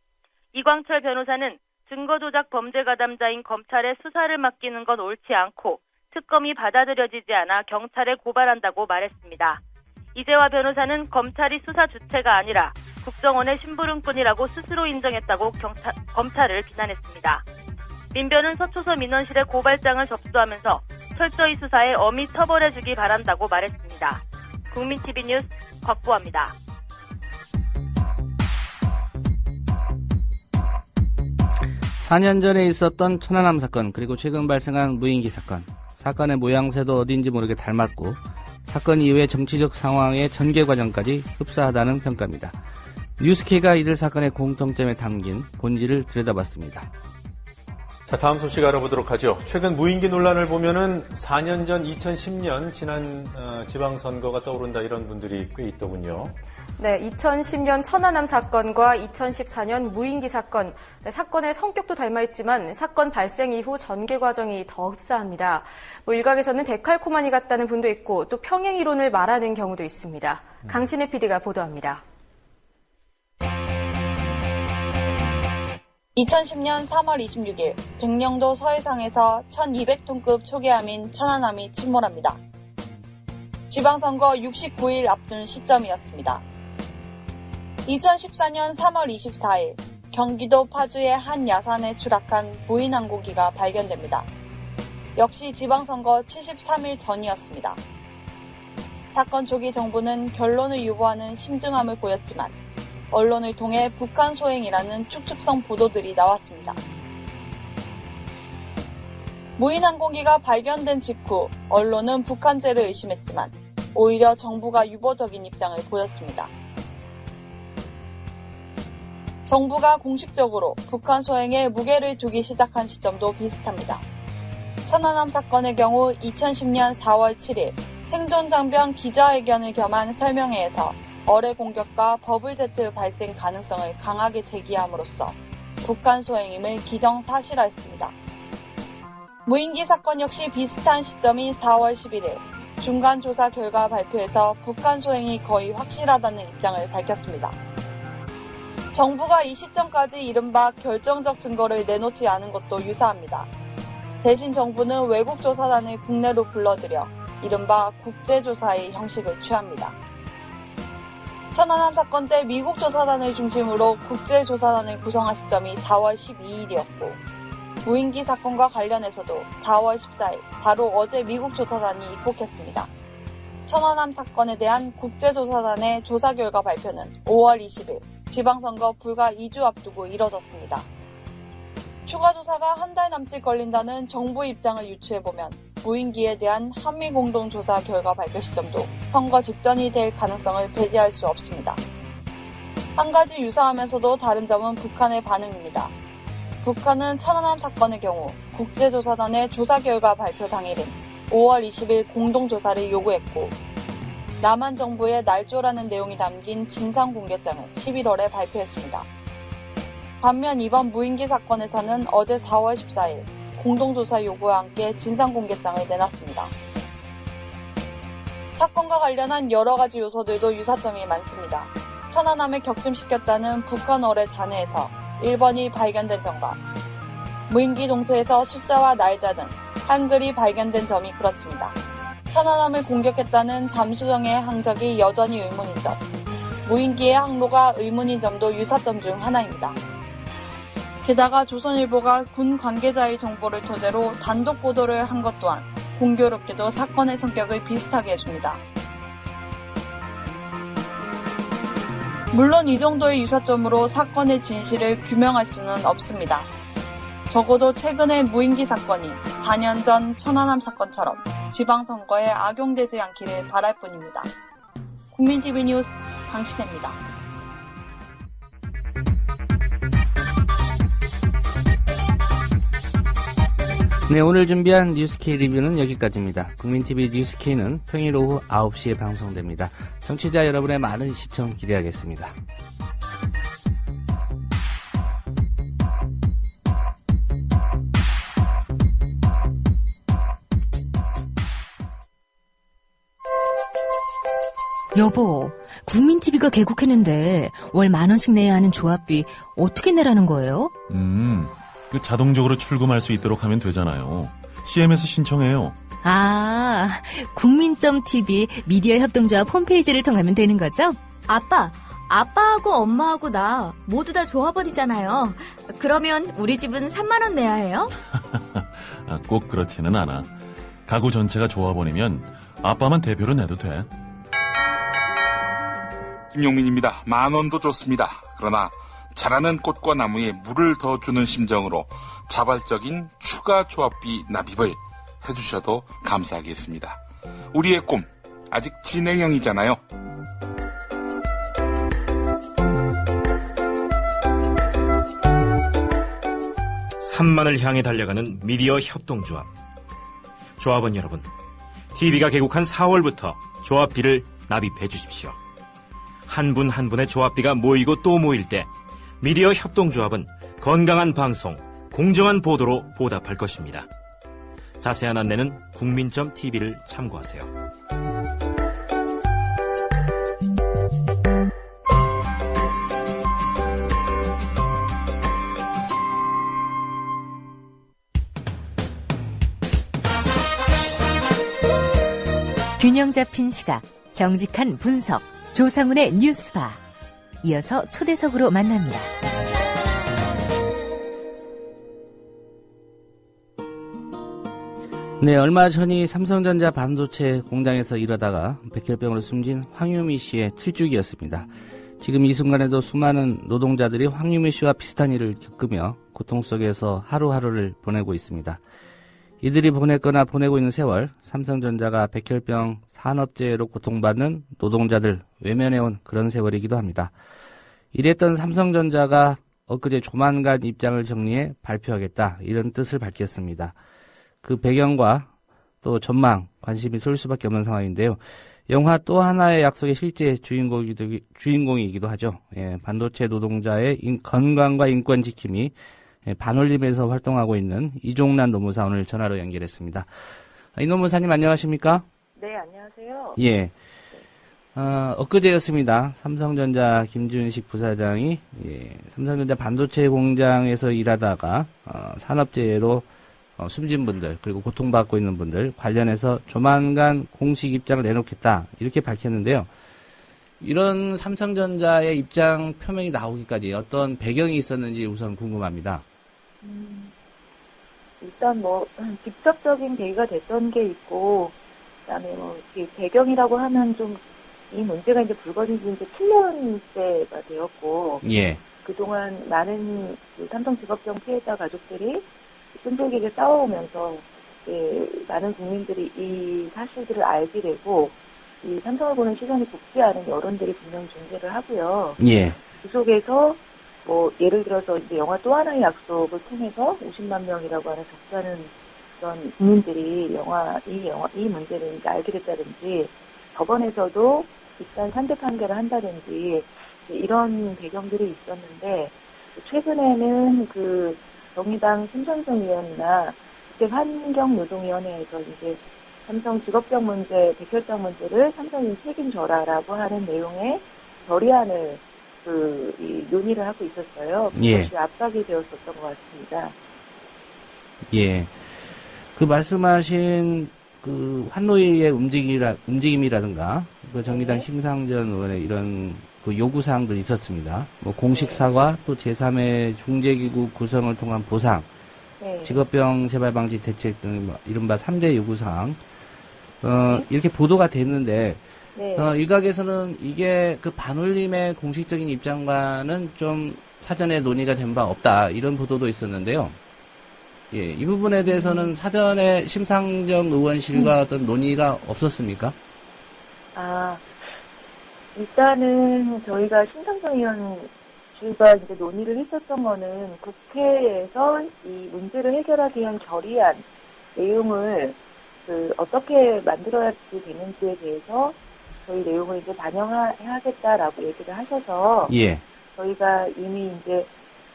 [SPEAKER 22] 이광철 변호사는 증거조작 범죄 가담자인 검찰에 수사를 맡기는 건 옳지 않고 특검이 받아들여지지 않아 경찰에 고발한다고 말했습니다. 이재화 변호사는 검찰이 수사 주체가 아니라 국정원의 심부름꾼이라고 스스로 인정했다고 검찰을 비난했습니다. 민변은 서초서 민원실에 고발장을 접수하면서 철저히 수사에 엄히 처벌해주기 바란다고 말했습니다. 국민TV 뉴스 곽보아입니다.
[SPEAKER 3] (4년) 전에 있었던 천안함 사건, 그리고 최근 발생한 무인기 사건. 사건의 모양새도 어딘지 모르게 닮았고 사건 이후의 정치적 상황의 전개 과정까지 흡사하다는 평가입니다. 뉴스케이가 이들 사건의 공통점에 담긴 본질을 들여다봤습니다.
[SPEAKER 21] 자, 다음 소식 알아보도록 하죠. 최근 무인기 논란을 보면은 4년 전 2010년 지난 지방선거가 떠오른다 이런 분들이 꽤 있더군요.
[SPEAKER 1] 네, 2010년 천안함 사건과 2014년 무인기 사건. 네, 사건의 성격도 닮아있지만 사건 발생 이후 전개 과정이 더 흡사합니다. 일각에서는 데칼코마니 같다는 분도 있고 또 평행 이론을 말하는 경우도 있습니다. 강신혜 PD가 보도합니다.
[SPEAKER 4] 2010년 3월 26일 백령도 서해상에서 1200톤급 초계함인 천안함이 침몰합니다. 지방선거 69일 앞둔 시점이었습니다. 2014년 3월 24일 경기도 파주의 한 야산에 추락한 무인 항공기가 발견됩니다. 역시 지방선거 73일 전이었습니다. 사건 초기 정부는 결론을 유보하는 신중함을 보였지만 언론을 통해 북한 소행이라는 축축성 보도들이 나왔습니다. 무인 항공기가 발견된 직후 언론은 북한죄를 의심했지만 오히려 정부가 유보적인 입장을 보였습니다. 정부가 공식적으로 북한 소행에 무게를 두기 시작한 시점도 비슷합니다. 천안함 사건의 경우 2010년 4월 7일 생존장병 기자회견을 겸한 설명회에서 어뢰 공격과 버블제트 발생 가능성을 강하게 제기함으로써 북한 소행임을 기정사실화했습니다. 무인기 사건 역시 비슷한 시점인 4월 11일 중간조사 결과 발표에서 북한 소행이 거의 확실하다는 입장을 밝혔습니다. 정부가 이 시점까지 이른바 결정적 증거를 내놓지 않은 것도 유사합니다. 대신 정부는 외국 조사단을 국내로 불러들여 이른바 국제조사의 형식을 취합니다. 천안함 사건 때 미국 조사단을 중심으로 국제조사단을 구성한 시점이 4월 12일이었고 무인기 사건과 관련해서도 4월 14일, 바로 어제 미국 조사단이 입국했습니다. 천안함 사건에 대한 국제조사단의 조사 결과 발표는 5월 20일, 지방선거 불과 2주 앞두고 이뤄졌습니다. 추가 조사가 한 달 남짓 걸린다는 정부 입장을 유추해보면 무인기에 대한 한미 공동조사 결과 발표 시점도 선거 직전이 될 가능성을 배제할 수 없습니다. 한 가지 유사하면서도 다른 점은 북한의 반응입니다. 북한은 천안함 사건의 경우 국제조사단의 조사 결과 발표 당일인 5월 20일 공동조사를 요구했고 남한 정부의 날조라는 내용이 담긴 진상공개장을 11월에 발표했습니다. 반면 이번 무인기 사건에서는 어제 4월 14일 공동조사 요구와 함께 진상공개장을 내놨습니다. 사건과 관련한 여러 가지 요소들도 유사점이 많습니다. 천안함을 격침시켰다는 북한 어뢰 잔해에서 1번이 발견된 점과 무인기 동체에서 숫자와 날짜 등 한글이 발견된 점이 그렇습니다. 천안함을 공격했다는 잠수정의 항적이 여전히 의문인 점, 무인기의 항로가 의문인 점도 유사점 중 하나입니다. 게다가 조선일보가 군 관계자의 정보를 토대로 단독 보도를 한 것 또한 공교롭게도 사건의 성격을 비슷하게 해줍니다. 물론 이 정도의 유사점으로 사건의 진실을 규명할 수는 없습니다. 적어도 최근의 무인기 사건이 4년 전 천안함 사건처럼 지방선거에 악용되지 않기를 바랄 뿐입니다. 국민TV 뉴스 강신혜입니다.
[SPEAKER 3] 네, 오늘 준비한 뉴스K 리뷰는 여기까지입니다. 국민TV 뉴스K는 평일 오후 9시에 방송됩니다. 청취자 여러분의 많은 시청 기대하겠습니다.
[SPEAKER 8] 여보, 국민TV가 개국했는데 월 10,000원씩 내야 하는 조합비 어떻게 내라는 거예요?
[SPEAKER 2] 자동적으로 출금할 수 있도록 하면 되잖아요. CM에서 신청해요.
[SPEAKER 8] 아, 국민.tv 미디어 협동조합 홈페이지를 통하면 되는 거죠?
[SPEAKER 5] 아빠하고 엄마하고 나 모두 다 조합원이잖아요. 그러면 우리 집은 3만 원 내야 해요?
[SPEAKER 2] 꼭 그렇지는 않아. 가구 전체가 조합원이면 아빠만 대표로 내도 돼.
[SPEAKER 15] 김용민입니다. 10,000원도 좋습니다. 그러나 자라는 꽃과 나무에 물을 더 주는 심정으로 자발적인 추가 조합비 납입을 해주셔도 감사하겠습니다. 우리의 꿈, 아직 진행형이잖아요.
[SPEAKER 7] (3만을) 향해 달려가는 미디어 협동조합. 조합원 여러분, TV가 개국한 4월부터 조합비를 납입해 주십시오. 한 분 한 분의 조합비가 모이고 또 모일 때 미디어 협동조합은 건강한 방송, 공정한 보도로 보답할 것입니다. 자세한 안내는 국민.tv를 참고하세요.
[SPEAKER 8] 균형 잡힌 시각, 정직한 분석, 조상훈의 뉴스바. 이어서 초대석으로 만납니다.
[SPEAKER 3] 네, 얼마 전이 삼성전자 반도체 공장에서 일하다가 백혈병으로 숨진 황유미 씨의 7주기였습니다. 지금 이 순간에도 수많은 노동자들이 황유미 씨와 비슷한 일을 겪으며 고통 속에서 하루하루를 보내고 있습니다. 이들이 보냈거나 보내고 있는 세월, 삼성전자가 백혈병 산업재해로 고통받는 노동자들 외면해온 그런 세월이기도 합니다. 이랬던 삼성전자가 엊그제 조만간 입장을 정리해 발표하겠다, 이런 뜻을 밝혔습니다. 그 배경과 또 전망, 관심이 쏠 수밖에 없는 상황인데요. 영화 또 하나의 약속의 실제 주인공이기도 하죠. 반도체 노동자의 건강과 인권 지킴이 반올림에서 활동하고 있는 이종란 노무사 오늘 전화로 연결했습니다. 이 노무사님 안녕하십니까?
[SPEAKER 9] 네, 안녕하세요.
[SPEAKER 3] 예. 엊그제였습니다. 삼성전자 김준식 부사장이 삼성전자 반도체 공장에서 일하다가 산업재해로 숨진 분들 그리고 고통받고 있는 분들 관련해서 조만간 공식 입장을 내놓겠다 이렇게 밝혔는데요. 이런 삼성전자의 입장 표명이 나오기까지 어떤 배경이 있었는지 우선 궁금합니다.
[SPEAKER 9] 일단 뭐 직접적인 계기가 됐던 게 있고, 그다음에 뭐 배경이라고 하면 좀 이 문제가 이제 불거진 지 이제 7년째가 되었고,
[SPEAKER 3] 예.
[SPEAKER 9] 그동안 많은 삼성 직업병 피해자 가족들이 끈질기게 싸워오면서 많은 국민들이 이 사실들을 알게 되고, 이 삼성을 보는 시선이 곱지 않은 여론들이 분명 존재를 하고요.
[SPEAKER 3] 예.
[SPEAKER 9] 그 속에서 뭐 예를 들어서 이제 영화 또 하나의 약속을 통해서 50만 명이라고 하는 적잖은 그런 국민들이 이 문제를 이제 알게 됐다든지, 법원에서도 일단 산재 판결을 한다든지 이런 배경들이 있었는데, 최근에는 그 정의당 심상정 의원이나 그때 환경노동위원회에서 이제 삼성 직업병 문제, 백혈병 문제를 삼성이 책임져라라고 하는 내용의 결의안을 논의를 하고 있었어요.
[SPEAKER 3] 예.
[SPEAKER 9] 그것이 압박이 되었었던 것 같습니다.
[SPEAKER 3] 예. 그 말씀하신 그 환노위의 움직임이라든가 그 정의당 심상정 의원의 이런 그 요구사항들이 있었습니다. 뭐 공식 사과, 또 제3의 중재기구 구성을 통한 보상, 직업병 재발방지 대책 등 이른바 3대 요구사항, 이렇게 보도가 됐는데, 일각에서는 이게 그 반올림의 공식적인 입장과는 좀 사전에 논의가 된 바 없다, 이런 보도도 있었는데요. 예, 이 부분에 대해서는 사전에 심상정 의원실과 어떤 논의가 없었습니까?
[SPEAKER 9] 일단은 저희가 심상정 의원실과 이제 논의를 했었던 거는 국회에서 이 문제를 해결하기 위한 결의안 내용을 어떻게 만들어야 되는지에 대해서 저희 내용을 이제 반영하겠다라고 얘기를 하셔서,
[SPEAKER 3] 예.
[SPEAKER 9] 저희가 이미 이제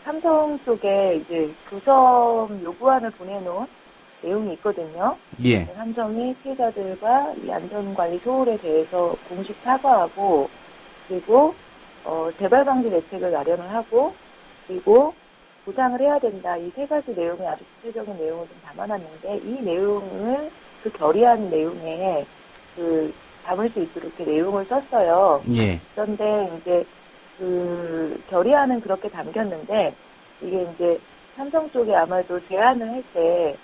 [SPEAKER 9] 삼성 쪽에 이제 구성 요구안을 보내놓은 내용이 있거든요.
[SPEAKER 3] 예.
[SPEAKER 9] 삼성이 피해자들과 이 안전관리 소홀에 대해서 공식 사과하고, 그리고 재발방지 대책을 마련을 하고, 그리고 보상을 해야 된다. 이 세 가지 내용에 아주 구체적인 내용을 좀 담아놨는데, 이 내용을 그 결의안 내용에 담을 수 있도록 이렇게 내용을 썼어요.
[SPEAKER 3] 예.
[SPEAKER 9] 그런데 이제 결의안은 그렇게 담겼는데, 이게 이제 삼성 쪽에 아마도 제안을 할 때,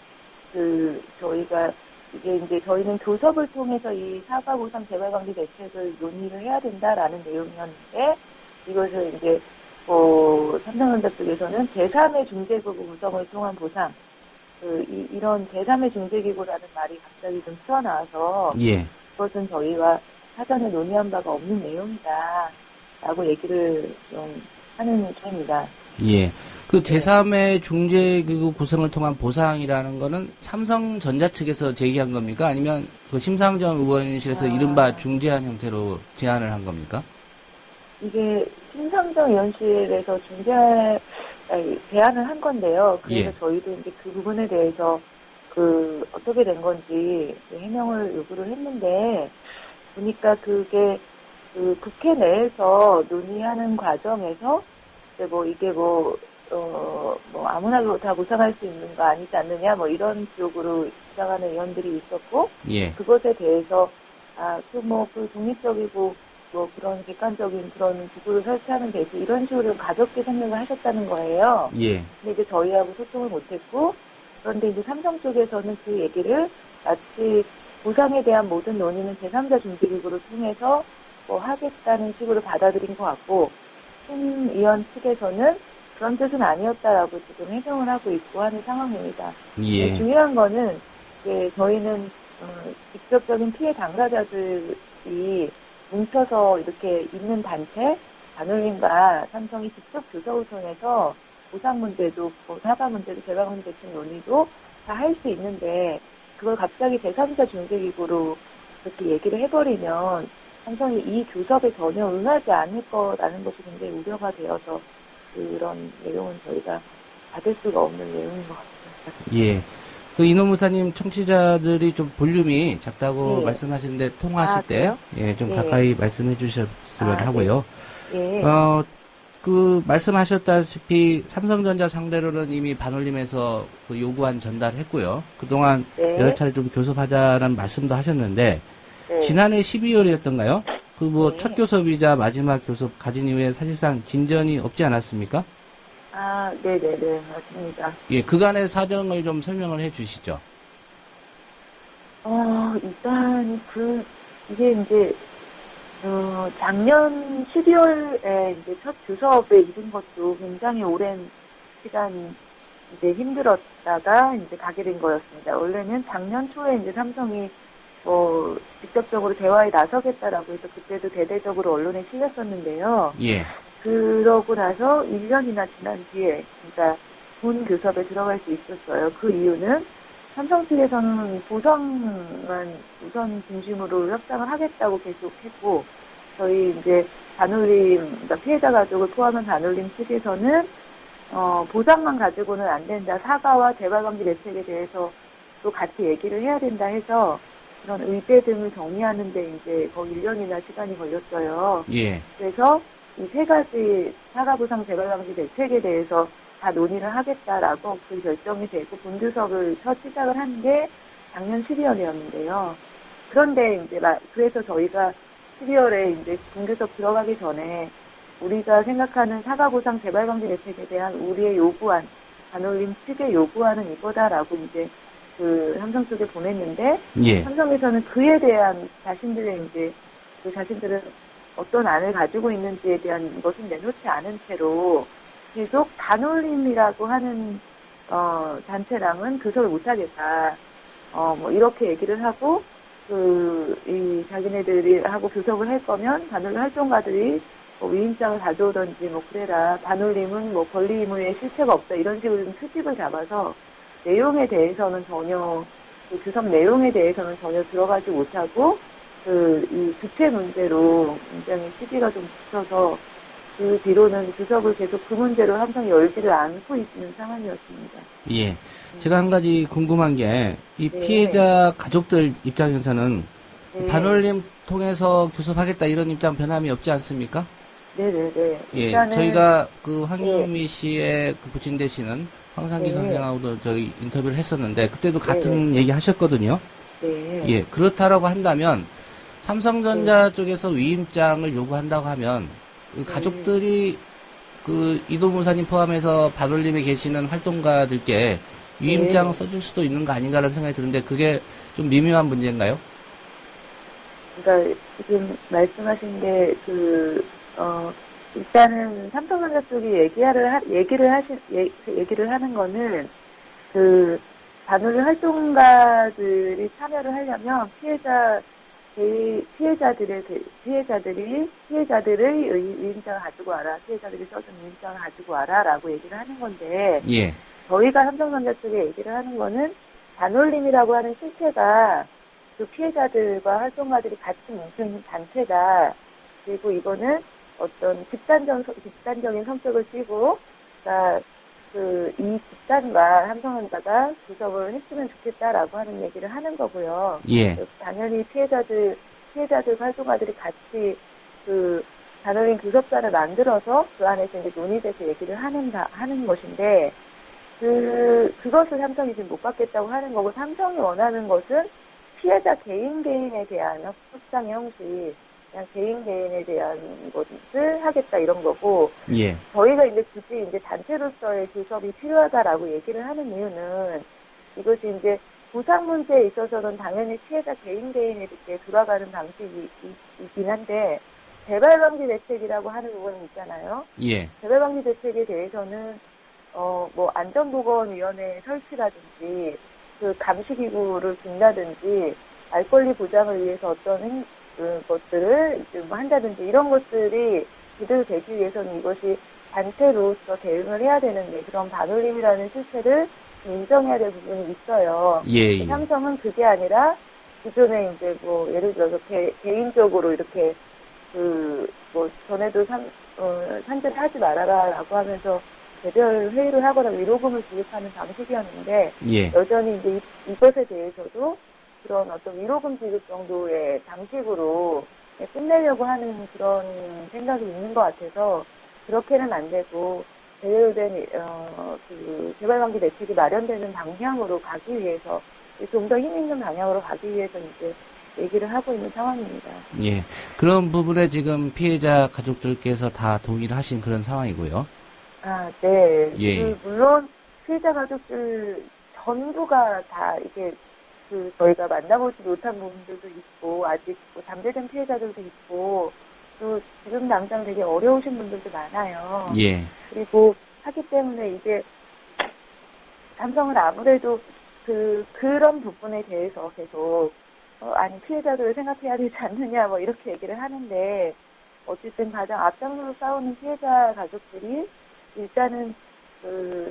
[SPEAKER 9] 저희는 교섭을 통해서 이 사과 보상 재발방지 대책을 논의를 해야 된다라는 내용이었는데, 이것을 이제, 삼성전자 쪽에서는 제3의 중재기구 구성을 통한 보상, 이런 제3의 중재기구라는 말이 갑자기 좀 튀어나와서,
[SPEAKER 3] 예.
[SPEAKER 9] 그것은 저희와 사전에 논의한 바가 없는 내용이다. 라고 얘기를 좀 하는 중입니다.
[SPEAKER 3] 예. 그 제3의 중재기구 구성을 통한 보상이라는 거는 삼성전자 측에서 제기한 겁니까? 아니면 그 심상정 의원실에서 이른바 중재안 형태로 제안을 한 겁니까?
[SPEAKER 9] 이게 심상정 의원실에서 제안을 한 건데요. 그래서 저희도 이제 그 부분에 대해서 어떻게 된 건지 해명을 요구를 했는데, 보니까 그게 국회 내에서 논의하는 과정에서 이게 아무나 다 보상할 수 있는 거 아니지 않느냐 이런 쪽으로 주장하는 의원들이 있었고, 그것에 대해서 그 독립적이고 그런 객관적인 그런 기구를 설치하는 데 있어 이런 식으로 가볍게 생각을 하셨다는 거예요.
[SPEAKER 3] 예.
[SPEAKER 9] 근데 이제 저희하고 소통을 못했고, 그런데 이제 삼성 쪽에서는 그 얘기를 마치 보상에 대한 모든 논의는 제3자 중재기구를 통해서 하겠다는 식으로 받아들인 것 같고, 심 의원 측에서는 그런 뜻은 아니었다라고 지금 해명을 하고 있고 하는 상황입니다.
[SPEAKER 3] 예.
[SPEAKER 9] 중요한 거는 저희는 직접적인 피해 당사자들이 뭉쳐서 이렇게 있는 단체, 반올림과 삼성이 직접 교섭을 통해서 보상 문제도, 사과 문제도, 재발방지 대책 논의도 다 할 수 있는데, 그걸 갑자기 제3자 중재기구로 그렇게 얘기를 해버리면 삼성이 이 교섭에 전혀 응하지 않을 거라는 것이 굉장히 우려가 되어서 그런 내용은 저희가 받을 수가 없는 내용인 것 같습니다.
[SPEAKER 3] 예. 그 이노무사님 청취자들이 좀 볼륨이 작다고 말씀하시는데 통화하실 때, 좀 가까이 말씀해 주셨으면 하고요.
[SPEAKER 9] 네.
[SPEAKER 3] 말씀하셨다시피 삼성전자 상대로는 이미 반올림에서 그 요구안 전달했고요. 그동안
[SPEAKER 9] 네.
[SPEAKER 3] 여러 차례 좀 교섭하자라는 말씀도 하셨는데,
[SPEAKER 9] 네.
[SPEAKER 3] 지난해 12월이었던가요? 첫 교섭이자 마지막 교섭 가진 이후에 사실상 진전이 없지 않았습니까?
[SPEAKER 9] 네네네, 맞습니다.
[SPEAKER 3] 예, 그간의 사정을 좀 설명을 해 주시죠.
[SPEAKER 9] 일단, 이게 이제, 작년 12월에 이제 첫 교섭에 이른 것도 굉장히 오랜 시간 이제 힘들었다가 이제 가게 된 거였습니다. 원래는 작년 초에 이제 삼성이 직접적으로 대화에 나서겠다라고 해서 그때도 대대적으로 언론에 실렸었는데요.
[SPEAKER 3] 예.
[SPEAKER 9] 그러고 나서 1년이나 지난 뒤에, 그러니까 본 교섭에 들어갈 수 있었어요. 그 이유는 삼성 측에서는 보상만 우선 중심으로 협상을 하겠다고 계속했고, 저희 이제 반올림, 그러니까 피해자 가족을 포함한 반올림 측에서는 보상만 가지고는 안 된다. 사과와 재발방지 대책에 대해서 또 같이 얘기를 해야 된다 해서 그런 의제 등을 정리하는데 이제 거의 1년이나 시간이 걸렸어요.
[SPEAKER 3] 예.
[SPEAKER 9] 그래서 이 세 가지 사과보상 재발방지 대책에 대해서 다 논의를 하겠다라고 그 결정이 되고 본교섭을 첫 시작을 한 게 작년 12월이었는데요. 그런데 이제 그래서 저희가 12월에 이제 본교섭 들어가기 전에 우리가 생각하는 사과보상 재발방지 대책에 대한 우리의 요구안, 반올림 측의 요구안은 이거다라고 이제 삼성 쪽에 보냈는데,
[SPEAKER 3] 예.
[SPEAKER 9] 삼성에서는 그에 대한 자신들의 이제 자신들은 어떤 안을 가지고 있는지에 대한 것은 내놓지 않은 채로 계속 반올림이라고 하는 단체랑은 교섭을 못하겠다. 이렇게 얘기를 하고 이 자기네들이 하고 교섭을 할 거면 반올림 활동가들이 위임장을 가져오던지 그래라. 반올림은 권리 의무에 실체가 없다. 이런 식으로 좀 트집을 잡아서 내용에 대해서는 전혀 교섭 내용에 대해서는 전혀 들어가지 못하고 이 주체 문제로 굉장히 시기가 좀 붙어서 그 뒤로는 교섭을 계속 그 문제로 항상 열지를 않고 있는 상황이었습니다.
[SPEAKER 3] 예. 제가 한 가지 궁금한 게, 이
[SPEAKER 9] 네.
[SPEAKER 3] 피해자 가족들 입장에서는
[SPEAKER 9] 네.
[SPEAKER 3] 반올림 통해서 교섭하겠다 이런 입장 변함이 없지 않습니까?
[SPEAKER 9] 네네네.
[SPEAKER 3] 예.
[SPEAKER 9] 일단은
[SPEAKER 3] 저희가 황유미 씨의 부친 되시는 황상기
[SPEAKER 9] 네.
[SPEAKER 3] 선생하고도 저희 인터뷰를 했었는데, 그때도 같은 얘기 하셨거든요.
[SPEAKER 9] 네.
[SPEAKER 3] 예. 그렇다라고 한다면, 삼성전자 쪽에서 위임장을 요구한다고 하면, 가족들이 이도무사님 포함해서 반올림에 계시는 활동가들께 위임장 써줄 수도 있는 거 아닌가라는 생각이 드는데, 그게 좀 미묘한 문제인가요?
[SPEAKER 9] 그러니까 지금 말씀하신 게 일단은 삼성전자 쪽이 얘기를 하는 거는 반올림 활동가들이 참여를 하려면 피해자들의 위임장을 가지고 와라. 피해자들이 써준 위임장을 가지고 와라라고 얘기를 하는 건데,
[SPEAKER 3] 예.
[SPEAKER 9] 저희가 삼성전자 쪽에 얘기를 하는 거는 반올림이라고 하는 실체가 그 피해자들과 활동가들이 같이 뭉쳐있는 단체다. 그리고 이거는 어떤 집단적인 성격을 띠고, 그러니까 이 집단과 삼성전자가 교섭을 했으면 좋겠다라고 하는 얘기를 하는 거고요.
[SPEAKER 3] 예.
[SPEAKER 9] 당연히 피해자들 활동가들이 같이 반올림 교섭단을 만들어서 그 안에서 이제 논의돼서 얘기를 하는 것인데, 그것을 삼성이 지금 못 받겠다고 하는 거고, 삼성이 원하는 것은 피해자 개인에 대한 협상의 형식, 그냥 개인에 대한 것을 하겠다 이런 거고,
[SPEAKER 3] 예.
[SPEAKER 9] 저희가 이제 굳이 이제 단체로서의 교섭이 필요하다라고 얘기를 하는 이유는, 이것이 이제 보상 문제에 있어서는 당연히 피해자 개인에게 돌아가는 방식이긴 한데, 재발방지 대책이라고 하는 부분이 있잖아요.
[SPEAKER 3] 예.
[SPEAKER 9] 재발방지 대책에 대해서는 안전보건위원회 설치라든지 감시기구를 둔다든지 알 권리 보장을 위해서 어떤 것들을 한다든지 이런 것들이 제대로 되기 위해서는 이것이 단체로서 대응을 해야 되는데, 그런 반올림이라는 실체를 인정해야 될 부분이 있어요.
[SPEAKER 3] 예.
[SPEAKER 9] 삼성은 그게 아니라 기존에 이제 예를 들어서 개인적으로 이렇게 전에도 산재를 하지 말아라라고 하면서 개별 회의를 하거나 위로금을 지급하는 방식이었는데,
[SPEAKER 3] 예.
[SPEAKER 9] 여전히 이제 이것에 대해서도 그런 어떤 위로금 지급 정도의 방식으로 끝내려고 하는 그런 생각이 있는 것 같아서, 그렇게는 안 되고 제대로 된 그 재발방지 대책이 마련되는 방향으로 가기 위해서 좀 더 힘 있는 방향으로 가기 위해서 이제 얘기를 하고 있는 상황입니다.
[SPEAKER 3] 예, 그런 부분에 지금 피해자 가족들께서 다 동의를 하신 그런 상황이고요.
[SPEAKER 9] 아, 네.
[SPEAKER 3] 예.
[SPEAKER 9] 물론 피해자 가족들 전부가 다 이게 저희가 만나보지 못한 부분들도 있고 아직 잠재된 피해자들도 있고 또 지금 당장 되게 어려우신 분들도 많아요.
[SPEAKER 3] 예.
[SPEAKER 9] 그리고 하기 때문에 이제 삼성은 아무래도 그런 부분에 대해서 계속 아니 피해자들을 생각해야 되지 않느냐 뭐 이렇게 얘기를 하는데 어쨌든 가장 앞장서서 싸우는 피해자 가족들이 일단은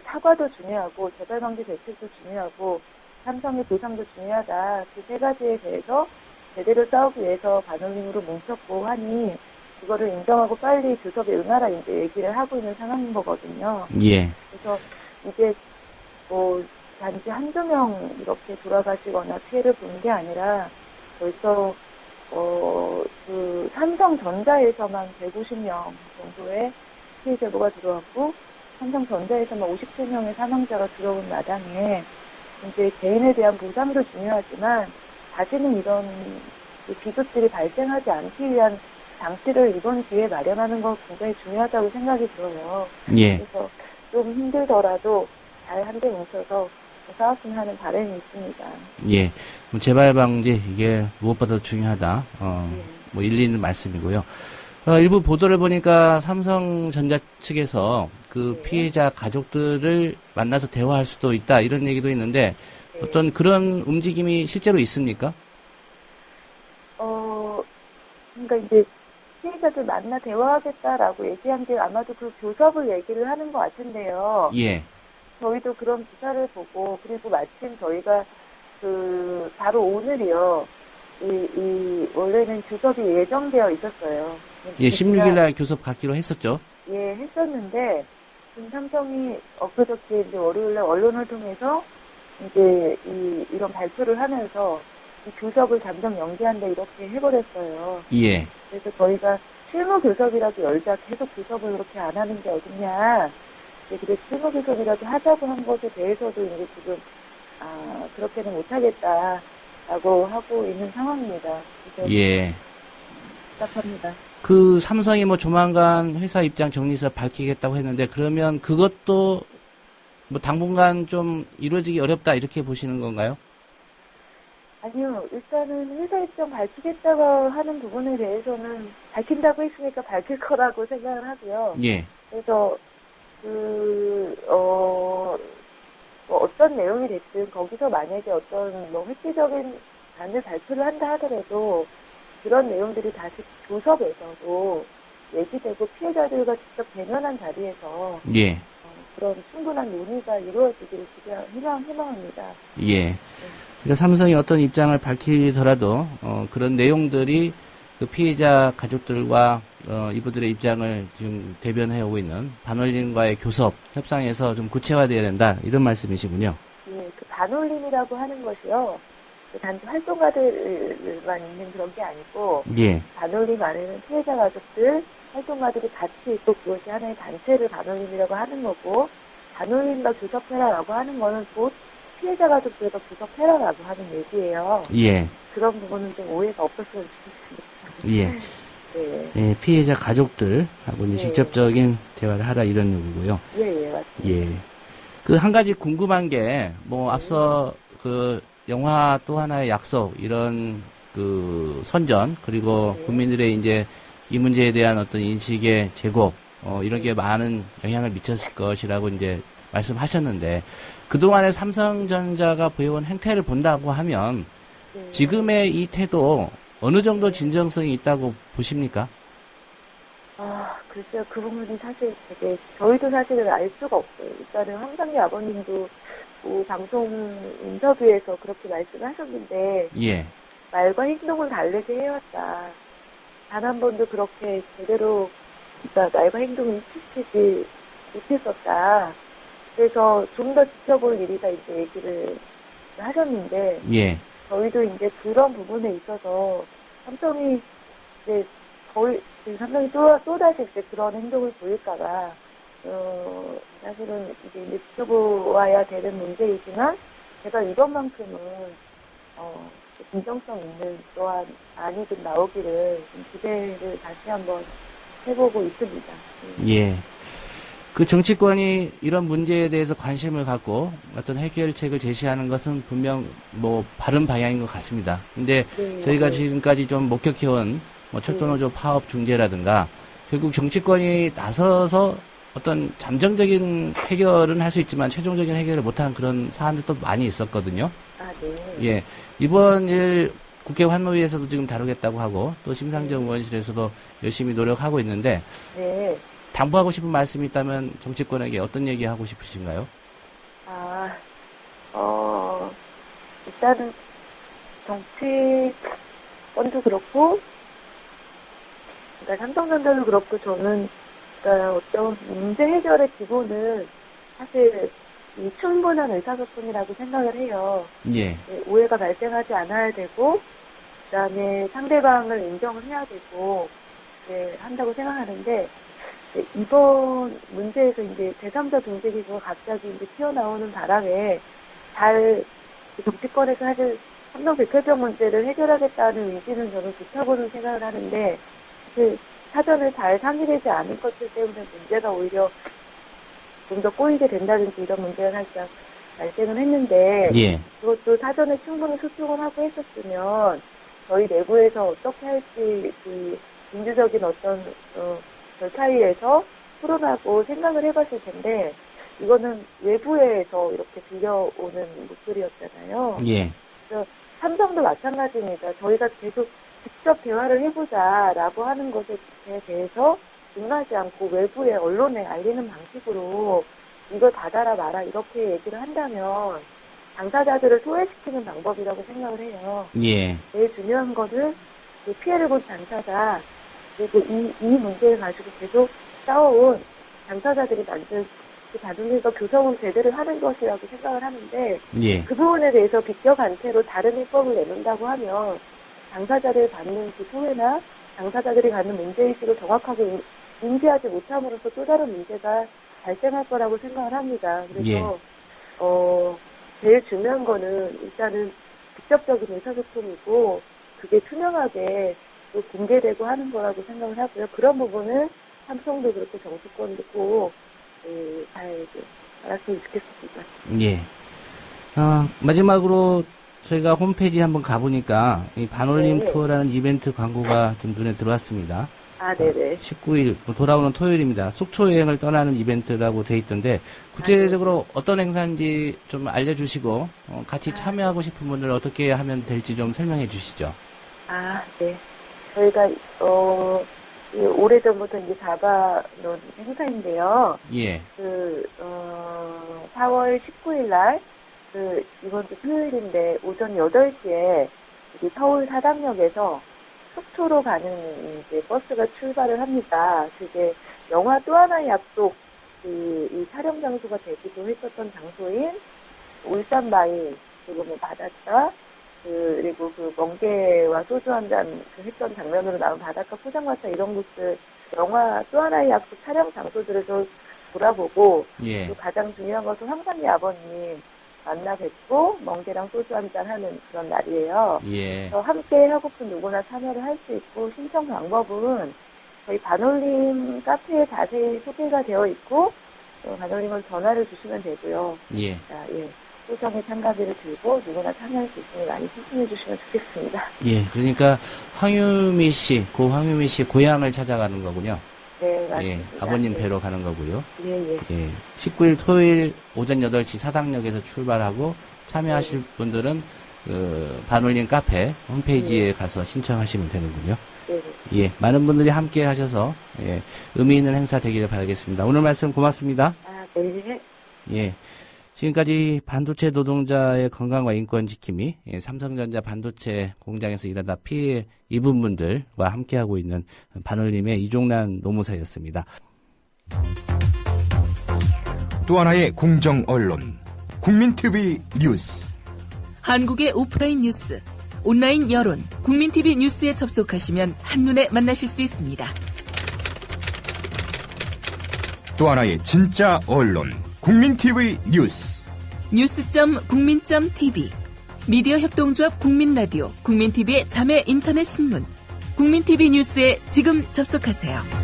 [SPEAKER 9] 사과도 중요하고 재발방지 대책도 중요하고 삼성의 보상도 중요하다. 그 세 가지에 대해서 제대로 싸우기 위해서 반올림으로 뭉쳤고 하니 그거를 인정하고 빨리 교섭에 응하라 이제 얘기를 하고 있는 상황인 거거든요.
[SPEAKER 3] 예.
[SPEAKER 9] 그래서 이제 단지 한두 명 이렇게 돌아가시거나 피해를 본 게 아니라 벌써 삼성전자에서만 150명 정도의 피해 제보가 들어왔고 삼성전자에서만 57명의 사망자가 들어온 마당에 이제 개인에 대한 보상도 중요하지만 다시는 이런 비극들이 발생하지 않기 위한 장치를 이번 기회에 마련하는 건 굉장히 중요하다고 생각이 들어요.
[SPEAKER 3] 예.
[SPEAKER 9] 그래서 좀 힘들더라도 잘 한데 뭉쳐서 싸웠으면 하는 바람이 있습니다.
[SPEAKER 3] 예. 재발 방지 이게 무엇보다 중요하다. 뭐 일리 있는 말씀이고요. 일부 보도를 보니까 삼성전자 측에서 그 피해자 가족들을 만나서 대화할 수도 있다 이런 얘기도 있는데 어떤 그런 움직임이 실제로 있습니까?
[SPEAKER 9] 그러니까 이제 피해자들 만나 대화하겠다라고 얘기한 게 아마도 그 교섭을 얘기를 하는 것 같은데요.
[SPEAKER 3] 예.
[SPEAKER 9] 저희도 그런 기사를 보고 그리고 마침 저희가 바로 오늘이요. 원래는 교섭이 예정되어 있었어요.
[SPEAKER 3] 예, 16일 날 교섭 갖기로 했었죠.
[SPEAKER 9] 예, 했었는데 지금 삼성이 엊그저께 이제 월요일 날 언론을 통해서 이제 이런 발표를 하면서 이 교섭을 잠정 연기한다 이렇게 해버렸어요.
[SPEAKER 3] 예.
[SPEAKER 9] 그래서 저희가 실무 교섭이라도 열자 계속 교섭을 그렇게 안 하는 게 어딨냐. 그래서 실무 교섭이라도 하자고 한 것에 대해서도 이제 지금 그렇게는 못하겠다라고 하고 있는 상황입니다. 그래서
[SPEAKER 3] 예.
[SPEAKER 9] 답답합니다.
[SPEAKER 3] 그 삼성이 뭐 조만간 회사 입장 정리해서 밝히겠다고 했는데 그러면 그것도 뭐 당분간 좀 이루어지기 어렵다 이렇게 보시는 건가요?
[SPEAKER 9] 아니요. 일단은 회사 입장 밝히겠다고 하는 부분에 대해서는 밝힌다고 했으니까 밝힐 거라고 생각을 하고요.
[SPEAKER 3] 예.
[SPEAKER 9] 그래서 어떤 내용이 됐든 거기서 만약에 어떤 뭐 획기적인 단을 발표를 한다 하더라도 그런 내용들이 다시 교섭에서도 얘기되고 피해자들과 직접 대면한 자리에서
[SPEAKER 3] 예.
[SPEAKER 9] 그런 충분한 논의가 이루어지기를 희망합니다.
[SPEAKER 3] 예. 그래서 삼성이 어떤 입장을 밝히더라도 그런 내용들이 그 피해자 가족들과 이분들의 입장을 지금 대변해 오고 있는 반올림과의 교섭 협상에서 좀 구체화되어야 된다 이런 말씀이시군요.
[SPEAKER 9] 예, 그 반올림이라고 하는 것이요. 단지 활동가들만 있는 그런 게 아니고
[SPEAKER 3] 예.
[SPEAKER 9] 반올림 안에는 피해자 가족들, 활동가들이 같이 있고 그것이 하나의 단체를 반올림이라고 하는 거고 반올림과 교섭해라라고 하는 거는 곧 피해자 가족들과 교섭해라라고 하는 얘기예요.
[SPEAKER 3] 예.
[SPEAKER 9] 그런 부분은 좀 오해가 없었으면 좋겠습니다.
[SPEAKER 3] 예.
[SPEAKER 9] 네.
[SPEAKER 3] 예, 피해자 가족들하고
[SPEAKER 9] 네.
[SPEAKER 3] 직접적인 대화를 하라 이런 얘기고요.
[SPEAKER 9] 예, 맞습니다.
[SPEAKER 3] 예. 그 한 가지 궁금한 게 앞서 영화 또 하나의 약속 이런 선전 그리고 국민들의 이제 이 문제에 대한 어떤 인식의 제고 이런 게 많은 영향을 미쳤을 것이라고 이제 말씀하셨는데 그동안에 삼성전자가 보여온 행태를 본다고 하면 지금의 이 태도 어느 정도 진정성이 있다고 보십니까?
[SPEAKER 9] 글쎄요. 그 부분이 사실 되게 저희도 사실은 알 수가 없어요. 일단은 황상희 아버님도 방송 인터뷰에서 그렇게 말씀하셨는데
[SPEAKER 3] 예.
[SPEAKER 9] 말과 행동을 다르게 해왔다. 단 한 번도 그렇게 제대로 그러니까 말과 행동을 일치시키지 못했었다. 그래서 좀 더 지켜볼 일이다 이제 얘기를 하셨는데
[SPEAKER 3] 예.
[SPEAKER 9] 저희도 이제 그런 부분에 있어서 삼성이 이제 거의 상당히 쏟아질 때 그런 행동을 보일까봐 사실은 이제 지켜보아야 되는 문제이지만 제가 이번만큼은 진정성 있는 또한 안이 좀 나오기를 좀 기대를 다시 한번 해보고 있습니다.
[SPEAKER 3] 예. 그 정치권이 이런 문제에 대해서 관심을 갖고 어떤 해결책을 제시하는 것은 분명 뭐 바른 방향인 것 같습니다. 근데
[SPEAKER 9] 네,
[SPEAKER 3] 저희가
[SPEAKER 9] 네.
[SPEAKER 3] 지금까지 좀 목격해온 뭐 철도노조 파업 중재라든가 결국 정치권이 나서서 어떤 잠정적인 해결은 할 수 있지만 최종적인 해결을 못하는 그런 사안들도 많이 있었거든요.
[SPEAKER 9] 아, 네.
[SPEAKER 3] 예. 이번 일 국회 환노위에서도 지금 다루겠다고 하고 또 심상정 의원실에서도 열심히 노력하고 있는데
[SPEAKER 9] 네.
[SPEAKER 3] 당부하고 싶은 말씀이 있다면 정치권에게 어떤 얘기 하고 싶으신가요?
[SPEAKER 9] 일단은 정치권도 그렇고, 그러니까 삼성전자도 그렇고, 저는, 그러니까 어떤 문제 해결의 기본은 사실 이 충분한 의사소통이라고 생각을 해요.
[SPEAKER 3] 예.
[SPEAKER 9] 오해가 발생하지 않아야 되고, 그 다음에 상대방을 인정을 해야 되고, 한다고 생각하는데, 이번 문제에서 이제 제3자 중재기구가 갑자기 이제 튀어나오는 바람에 정치권에서 사실 삼성 백혈병 문제를 해결하겠다는 의지는 저는 좋다고는 생각을 하는데, 사전에 잘 상의되지 않은 것들 때문에 문제가 오히려 좀 더 꼬이게 된다든지 이런 문제가 살짝 발생을 했는데,
[SPEAKER 3] 예.
[SPEAKER 9] 그것도 사전에 충분히 소통을 하고 했었으면 저희 내부에서 어떻게 할지 그 민주적인 어떤 절차위에서 토론하고 생각을 해봤을 텐데 이거는 외부에서 이렇게 들려오는 목소리였잖아요.
[SPEAKER 3] 예.
[SPEAKER 9] 그래서 삼성도 마찬가지입니다. 저희가 계속 직접 대화를 해보자라고 하는 것에 대해서 응하지 않고 외부의 언론에 알리는 방식으로 이거 닫아라 마라 이렇게 얘기를 한다면 당사자들을 소외시키는 방법이라고 생각을 해요.
[SPEAKER 3] 예.
[SPEAKER 9] 제일 중요한 거는 피해를 본 당사자 그리고 이 문제를 가지고 계속 싸워온 당사자들이 만든 그 다둥이가 교섭을 제대로 하는 것이라고 생각을 하는데
[SPEAKER 3] 예.
[SPEAKER 9] 그 부분에 대해서 비껴간 채로 다른 해법을 내놓는다고 하면 당사자를 받는 그 소외나 당사자들이 갖는 문제의식을 정확하게 인지하지 못함으로써 또 다른 문제가 발생할 거라고 생각을 합니다. 그래서 제일 중요한 거는 일단은 직접적인 의사소통이고 그게 투명하게 또 공개되고 하는 거라고 생각을 하고요. 그런 부분은 삼성도 그렇고 정치권도 꼭 잘 알았으면 좋겠습니다.
[SPEAKER 3] 예. 마지막으로 저희가 홈페이지 한번 가보니까 이 반올림
[SPEAKER 9] 네.
[SPEAKER 3] 투어라는 이벤트 광고가 좀 눈에 들어왔습니다.
[SPEAKER 9] 아, 네네.
[SPEAKER 3] 19일 돌아오는 토요일입니다. 속초 여행을 떠나는 이벤트라고 돼 있던데 구체적으로 어떤 행사인지 좀 알려주시고 같이 참여하고 싶은 분들 어떻게 하면 될지 좀 설명해 주시죠.
[SPEAKER 9] 아, 네. 저희가 오래전부터 이제 잡아놓은 행사인데요.
[SPEAKER 3] 예.
[SPEAKER 9] 4월 19일 날 이번 주 토요일인데 오전 8시에 서울 사당역에서 속초로 가는 이제 버스가 출발을 합니다. 그게 영화 또 하나의 약속 이 촬영 장소가 되기도 했었던 장소인 울산 마을 그리고 뭐 바닷가 그리고 그 멍게와 소주 한 잔 했던 장면으로 나온 바닷가 포장마차 이런 곳들 영화 또 하나의 약속 촬영 장소들을 좀 돌아보고
[SPEAKER 3] 예.
[SPEAKER 9] 또 가장 중요한 것은 황산리 아버님 만나 뵙고 멍게랑 소주 한 잔 하는 그런 날이에요.
[SPEAKER 3] 예.
[SPEAKER 9] 그래서 함께 하고픈 누구나 참여를 할 수 있고 신청 방법은 저희 반올림 카페에 자세히 소개가 되어 있고 반올림을 전화를 주시면 되고요.
[SPEAKER 3] 예.
[SPEAKER 9] 자, 예. 소정의 참가비를 들고 누구나 참여할 수 있으니 많이 신청해 주시면 좋겠습니다.
[SPEAKER 3] 예. 그러니까 황유미 씨, 고 황유미 씨 고향을 찾아가는 거군요.
[SPEAKER 9] 네, 맞습니다.
[SPEAKER 3] 예. 아버님
[SPEAKER 9] 네.
[SPEAKER 3] 뵈러 가는 거고요.
[SPEAKER 9] 예, 예.
[SPEAKER 3] 예. 19일 토요일 오전 8시 사당역에서 출발하고 참여하실 분들은 반올림 카페 홈페이지에 가서 신청하시면 되는군요.
[SPEAKER 9] 네.
[SPEAKER 3] 예. 많은 분들이 함께 하셔서 의미 있는 행사 되기를 바라겠습니다. 오늘 말씀 고맙습니다.
[SPEAKER 9] 아, 네.
[SPEAKER 3] 예. 지금까지 반도체 노동자의 건강과 인권 지킴이 삼성전자 반도체 공장에서 일하다 피해 입은 분들과 함께하고 있는 반올림의 이종란 노무사였습니다.
[SPEAKER 10] 또 하나의 공정 언론 국민TV 뉴스
[SPEAKER 13] 한국의 오프라인 뉴스 온라인 여론, 국민TV 뉴스에 접속하시면 한눈에 만나실 수 있습니다.
[SPEAKER 10] 또 하나의 진짜 언론, 국민TV 뉴스.
[SPEAKER 13] 뉴스.국민.tv, 미디어 협동조합 국민라디오, 국민TV의 자매 인터넷 신문, 국민TV 뉴스에 지금 접속하세요.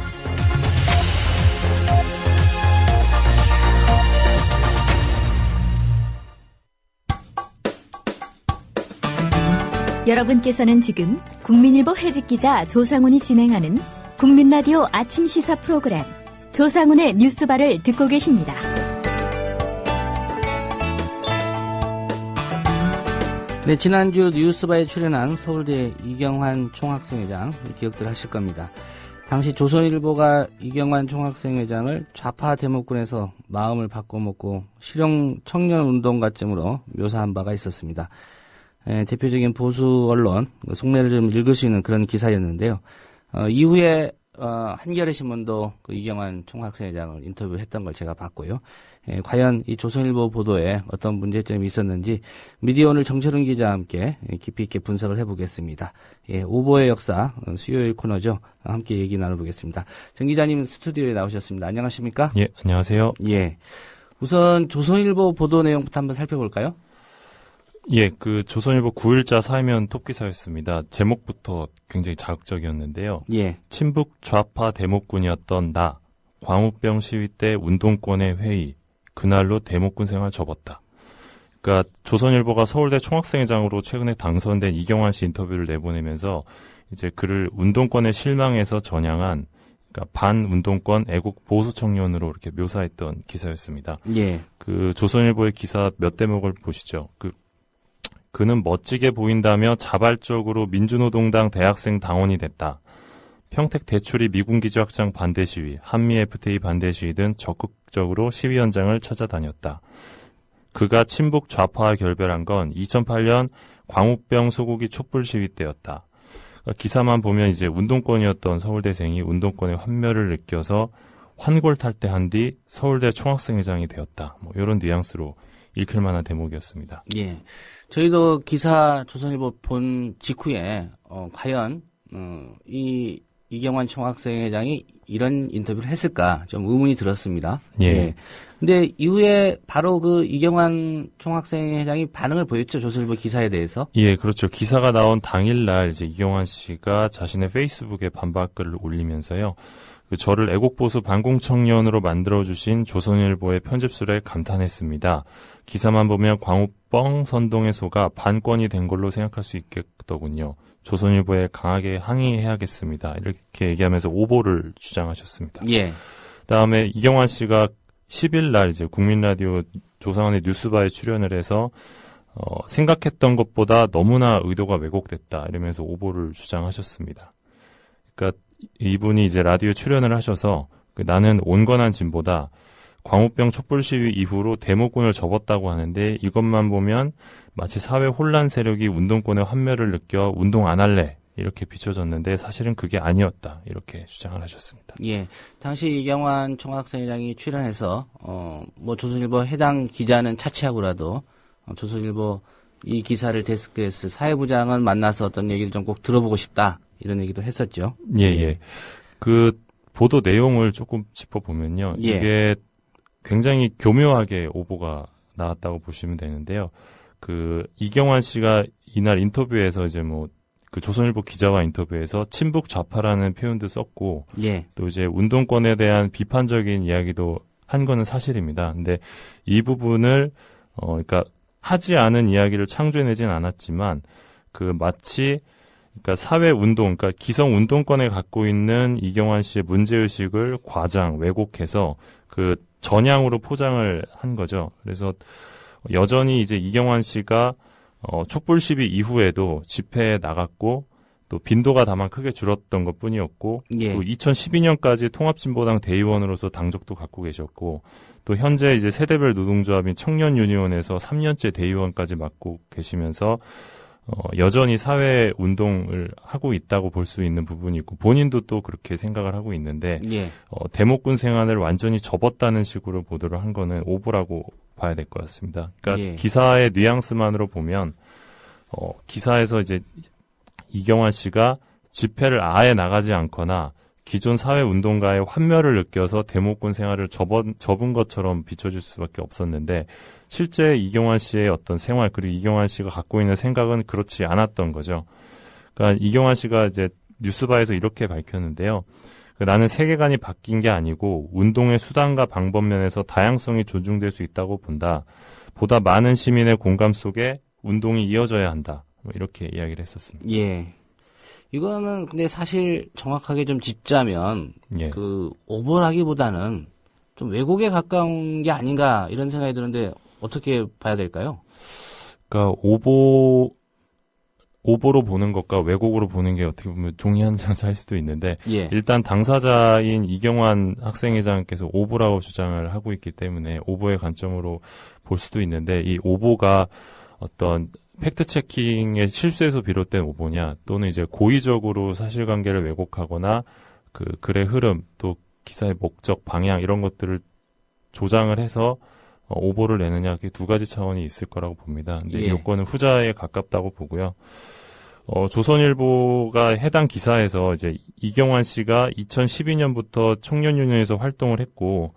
[SPEAKER 5] 여러분께서는 지금 국민일보 해직기자 조상훈이 진행하는 국민라디오 아침 시사 프로그램 조상훈의 뉴스바를 듣고 계십니다.
[SPEAKER 3] 네, 지난주 뉴스바에 출연한 서울대 이경환 총학생회장 기억들 하실 겁니다. 당시 조선일보가 이경환 총학생회장을 좌파 대목군에서 마음을 바꿔먹고 실용 청년운동가쯤으로 묘사한 바가 있었습니다. 대표적인 보수 언론 속내를 좀 읽을 수 있는 그런 기사였는데요. 이후에 한겨레 신문도 그 이경환 총학생회장을 인터뷰했던 걸 제가 봤고요. 과연 이 조선일보 보도에 어떤 문제점이 있었는지 미디어오늘 정철은 기자와 함께 깊이 있게 분석을 해보겠습니다. 오보의 역사 수요일 코너죠. 함께 얘기 나눠보겠습니다. 정 기자님 스튜디오에 나오셨습니다. 안녕하십니까?
[SPEAKER 11] 예, 안녕하세요.
[SPEAKER 3] 예, 우선 조선일보 보도 내용부터 한번 살펴볼까요?
[SPEAKER 11] 예, 그 조선일보 9일자 사회면 톱기사였습니다. 제목부터 굉장히 자극적이었는데요.
[SPEAKER 3] 예.
[SPEAKER 11] 친북 좌파 대목군이었던 나, 광우병 시위 때 운동권의 회의, 그날로 대목군 생활 접었다. 그러니까 조선일보가 서울대 총학생회장으로 최근에 당선된 이경환 씨 인터뷰를 내보내면서 이제 그를 운동권에 실망해서 전향한, 그러니까 반운동권 애국 보수 청년으로 이렇게 묘사했던 기사였습니다.
[SPEAKER 3] 예.
[SPEAKER 11] 그 조선일보의 기사 몇 대목을 보시죠. 그는 멋지게 보인다며 자발적으로 민주노동당 대학생 당원이 됐다. 평택 대출이 미군 기지 확장 반대 시위, 한미 FTA 반대 시위 등 적극적으로 시위 현장을 찾아다녔다. 그가 친북 좌파와 결별한 건 2008년 광우병 소고기 촛불 시위 때였다. 기사만 보면 이제 운동권이었던 서울대생이 운동권의 환멸을 느껴서 환골탈태한 뒤 서울대 총학생회장이 되었다. 뭐 이런 뉘앙스로 읽힐 만한 대목이었습니다.
[SPEAKER 3] 예. 저희도 기사 조선일보 본 직후에, 과연, 이경환 총학생회장이 이런 인터뷰를 했을까 좀 의문이 들었습니다.
[SPEAKER 11] 예.
[SPEAKER 3] 근데 이후에 바로 그 이경환 총학생회장이 반응을 보였죠. 조선일보 기사에 대해서.
[SPEAKER 11] 예, 그렇죠. 기사가 나온 당일날 이제 이경환 씨가 자신의 페이스북에 반박글을 올리면서요. 저를 애국보수 반공청년으로 만들어주신 조선일보의 편집술에 감탄했습니다. 기사만 보면 광우병 선동의 소가 반권이 된 걸로 생각할 수 있겠더군요. 조선일보에 강하게 항의해야겠습니다. 이렇게 얘기하면서 오보를 주장하셨습니다.
[SPEAKER 3] 예.
[SPEAKER 11] 그다음에 이경환 씨가 10일 날 이제 국민라디오 조상훈의 뉴스바에 출연을 해서 생각했던 것보다 너무나 의도가 왜곡됐다 이러면서 오보를 주장하셨습니다. 그러니까 이분이 이제 라디오에 출연을 하셔서 나는 온건한 진보다 광우병 촛불 시위 이후로 대목군을 접었다고 하는데 이것만 보면 마치 사회 혼란 세력이 운동권의 환멸을 느껴 운동 안 할래 이렇게 비춰졌는데 사실은 그게 아니었다 이렇게 주장을 하셨습니다.
[SPEAKER 3] 예, 당시 이경환 총학생회장이 출연해서 뭐 조선일보 해당 기자는 차치하고라도 조선일보 이 기사를 데스크했을 사회부장은 만나서 어떤 얘기를 좀 꼭 들어보고 싶다 이런 얘기도 했었죠.
[SPEAKER 11] 예. 그 보도 내용을 조금 짚어보면요.
[SPEAKER 3] 예.
[SPEAKER 11] 이게 굉장히 교묘하게 오보가 나왔다고 보시면 되는데요. 그 이경환 씨가 이날 인터뷰에서 이제 뭐 그 조선일보 기자와 인터뷰에서 친북 좌파라는 표현도 썼고
[SPEAKER 3] 예.
[SPEAKER 11] 또 이제 운동권에 대한 비판적인 이야기도 한 거는 사실입니다. 근데 이 부분을 그러니까 하지 않은 이야기를 창조해내진 않았지만 그 마치 그러니까 사회 운동, 그러니까 기성 운동권에 갖고 있는 이경환 씨의 문제의식을 과장, 왜곡해서 그 전향으로 포장을 한 거죠. 그래서 여전히 이제 이경환 씨가 촛불 시위 이후에도 집회에 나갔고 또 빈도가 다만 크게 줄었던 것 뿐이었고
[SPEAKER 3] 예.
[SPEAKER 11] 또 2012년까지 통합진보당 대의원으로서 당적도 갖고 계셨고 또 현재 이제 세대별 노동조합인 청년유니온에서 3년째 대의원까지 맡고 계시면서 여전히 사회 운동을 하고 있다고 볼 수 있는 부분이 있고 본인도 또 그렇게 생각을 하고 있는데
[SPEAKER 3] 예.
[SPEAKER 11] 대목군 생활을 완전히 접었다는 식으로 보도를 한 거는 오보라고 봐야 될 것 같습니다. 그러니까
[SPEAKER 3] 예.
[SPEAKER 11] 기사의 뉘앙스만으로 보면 기사에서 이제 이경환 씨가 집회를 아예 나가지 않거나 기존 사회운동가의 환멸을 느껴서 데모권 생활을 접은 것처럼 비춰질 수밖에 없었는데 실제 이경환 씨의 어떤 생활 그리고 이경환 씨가 갖고 있는 생각은 그렇지 않았던 거죠. 그러니까 이경환 씨가 이제 뉴스바에서 이렇게 밝혔는데요. 나는 세계관이 바뀐 게 아니고 운동의 수단과 방법 면에서 다양성이 존중될 수 있다고 본다. 보다 많은 시민의 공감 속에 운동이 이어져야 한다. 뭐 이렇게 이야기를 했었습니다.
[SPEAKER 3] 예. 이거는 근데 사실 정확하게 좀 짚자면
[SPEAKER 11] 예.
[SPEAKER 3] 그 오보라기보다는 좀 왜곡에 가까운 게 아닌가 이런 생각이 드는데 어떻게 봐야 될까요?
[SPEAKER 11] 그러니까 오보로 보는 것과 왜곡으로 보는 게 어떻게 보면 종이 한 장 차일 수도 있는데
[SPEAKER 3] 예.
[SPEAKER 11] 일단 당사자인 이경환 학생회장께서 오보라고 주장을 하고 있기 때문에 오보의 관점으로 볼 수도 있는데 이 오보가 어떤 팩트체킹의 실수에서 비롯된 오보냐 또는 이제 고의적으로 사실관계를 왜곡하거나 그 글의 흐름 또 기사의 목적 방향 이런 것들을 조장을 해서 오보를 내느냐 이렇게 두 가지 차원이 있을 거라고 봅니다. 근데
[SPEAKER 3] 예.
[SPEAKER 11] 요건은 후자에 가깝다고 보고요. 조선일보가 해당 기사에서 이제 이경환 씨가 2012년부터 청년유니온에서 활동을 했고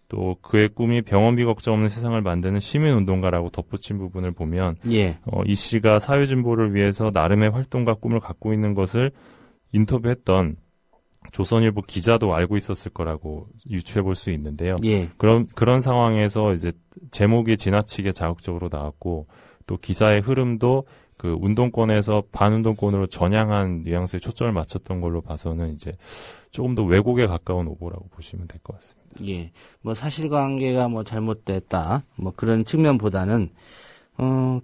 [SPEAKER 11] 또 그의 꿈이 병원비 걱정 없는 세상을 만드는 시민운동가라고 덧붙인 부분을 보면
[SPEAKER 3] 예.
[SPEAKER 11] 이 씨가 사회진보를 위해서 나름의 활동과 꿈을 갖고 있는 것을 인터뷰했던 조선일보 기자도 알고 있었을 거라고 유추해 볼 수 있는데요.
[SPEAKER 3] 예.
[SPEAKER 11] 그런 상황에서 이제 제목이 지나치게 자극적으로 나왔고 또 기사의 흐름도 그 운동권에서 반운동권으로 전향한 뉘앙스에 초점을 맞췄던 걸로 봐서는 이제 조금 더 왜곡에 가까운 오보라고 보시면 될 것 같습니다.
[SPEAKER 3] 예. 뭐 사실관계가 뭐 잘못됐다. 뭐 그런 측면보다는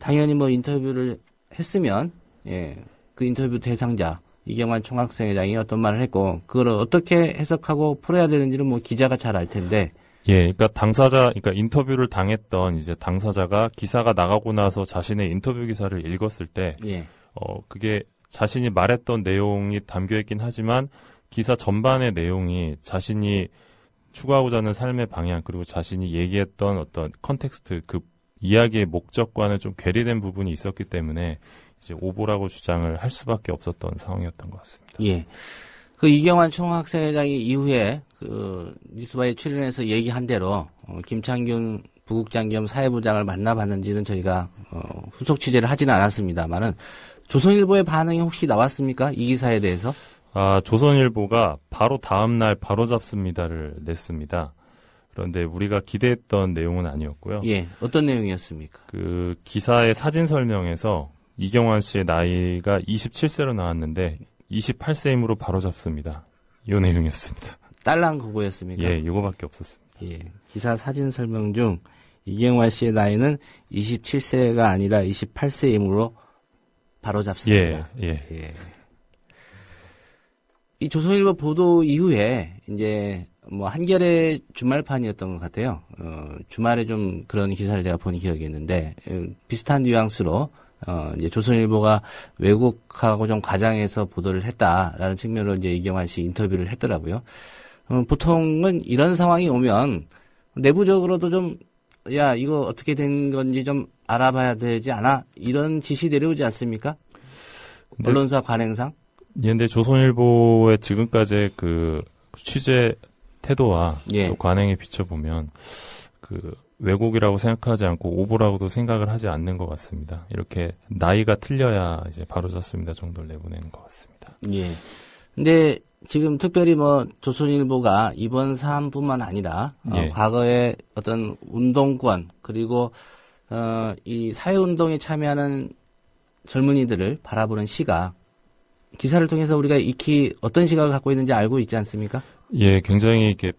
[SPEAKER 3] 당연히 뭐 인터뷰를 했으면 예. 그 인터뷰 대상자 이경환 총학생회장이 어떤 말을 했고 그걸 어떻게 해석하고 풀어야 되는지는 뭐 기자가 잘 알 텐데.
[SPEAKER 11] 예, 그러니까 그러니까 인터뷰를 당했던 이제 당사자가 기사가 나가고 나서 자신의 인터뷰 기사를 읽었을 때,
[SPEAKER 3] 예.
[SPEAKER 11] 그게 자신이 말했던 내용이 담겨 있긴 하지만 기사 전반의 내용이 자신이 추구하고자 하는 삶의 방향 그리고 자신이 얘기했던 어떤 컨텍스트 그 이야기의 목적과는 좀 괴리된 부분이 있었기 때문에 이제 오보라고 주장을 할 수밖에 없었던 상황이었던 것 같습니다.
[SPEAKER 3] 예. 그 이경환 총학생회장이 이후에 그 뉴스바에 출연해서 얘기한 대로 김창균 부국장 겸 사회부장을 만나봤는지는 저희가 후속 취재를 하지는 않았습니다만은 조선일보의 반응이 혹시 나왔습니까? 이 기사에 대해서?
[SPEAKER 11] 조선일보가 바로 다음 날 바로잡습니다를 냈습니다. 그런데 우리가 기대했던 내용은 아니었고요.
[SPEAKER 3] 예, 어떤 내용이었습니까?
[SPEAKER 11] 그 기사의 사진 설명에서 이경환 씨의 나이가 27세로 나왔는데 28세임으로 바로잡습니다. 이 내용이었습니다.
[SPEAKER 3] 딸랑 그거였습니까?
[SPEAKER 11] 예, 이거밖에 없었습니다.
[SPEAKER 3] 예, 기사 사진 설명 중 이경환 씨의 나이는 27세가 아니라 28세이므로 바로잡습니다.
[SPEAKER 11] 예.
[SPEAKER 3] 이 조선일보 보도 이후에 이제 뭐 한겨레 주말판이었던 것 같아요. 주말에 좀 그런 기사를 제가 본 기억이 있는데 비슷한 뉘앙스로 이제 조선일보가 왜곡하고 좀 과장해서 보도를 했다라는 측면으로 이제 이경환 씨 인터뷰를 했더라고요. 보통은 이런 상황이 오면 내부적으로도 좀 야 이거 어떻게 된 건지 좀 알아봐야 되지 않아? 이런 지시 내려오지 않습니까? 언론사 관행상?
[SPEAKER 11] 예, 근데 조선일보의 지금까지의 그 취재 태도와 또 관행에 비춰보면 그 왜곡이라고 생각하지 않고 오보라고도 생각을 하지 않는 것 같습니다. 이렇게 나이가 틀려야 이제 바로잡습니다 정도를 내보내는 것 같습니다.
[SPEAKER 3] 예. 근데 지금 특별히 뭐 조선일보가 이번 사안뿐만 아니라 과거의 어떤 운동권 그리고 이 사회운동에 참여하는 젊은이들을 바라보는 시각 기사를 통해서 우리가 익히 어떤 시각을 갖고 있는지 알고 있지 않습니까?
[SPEAKER 11] 예, 굉장히 이렇게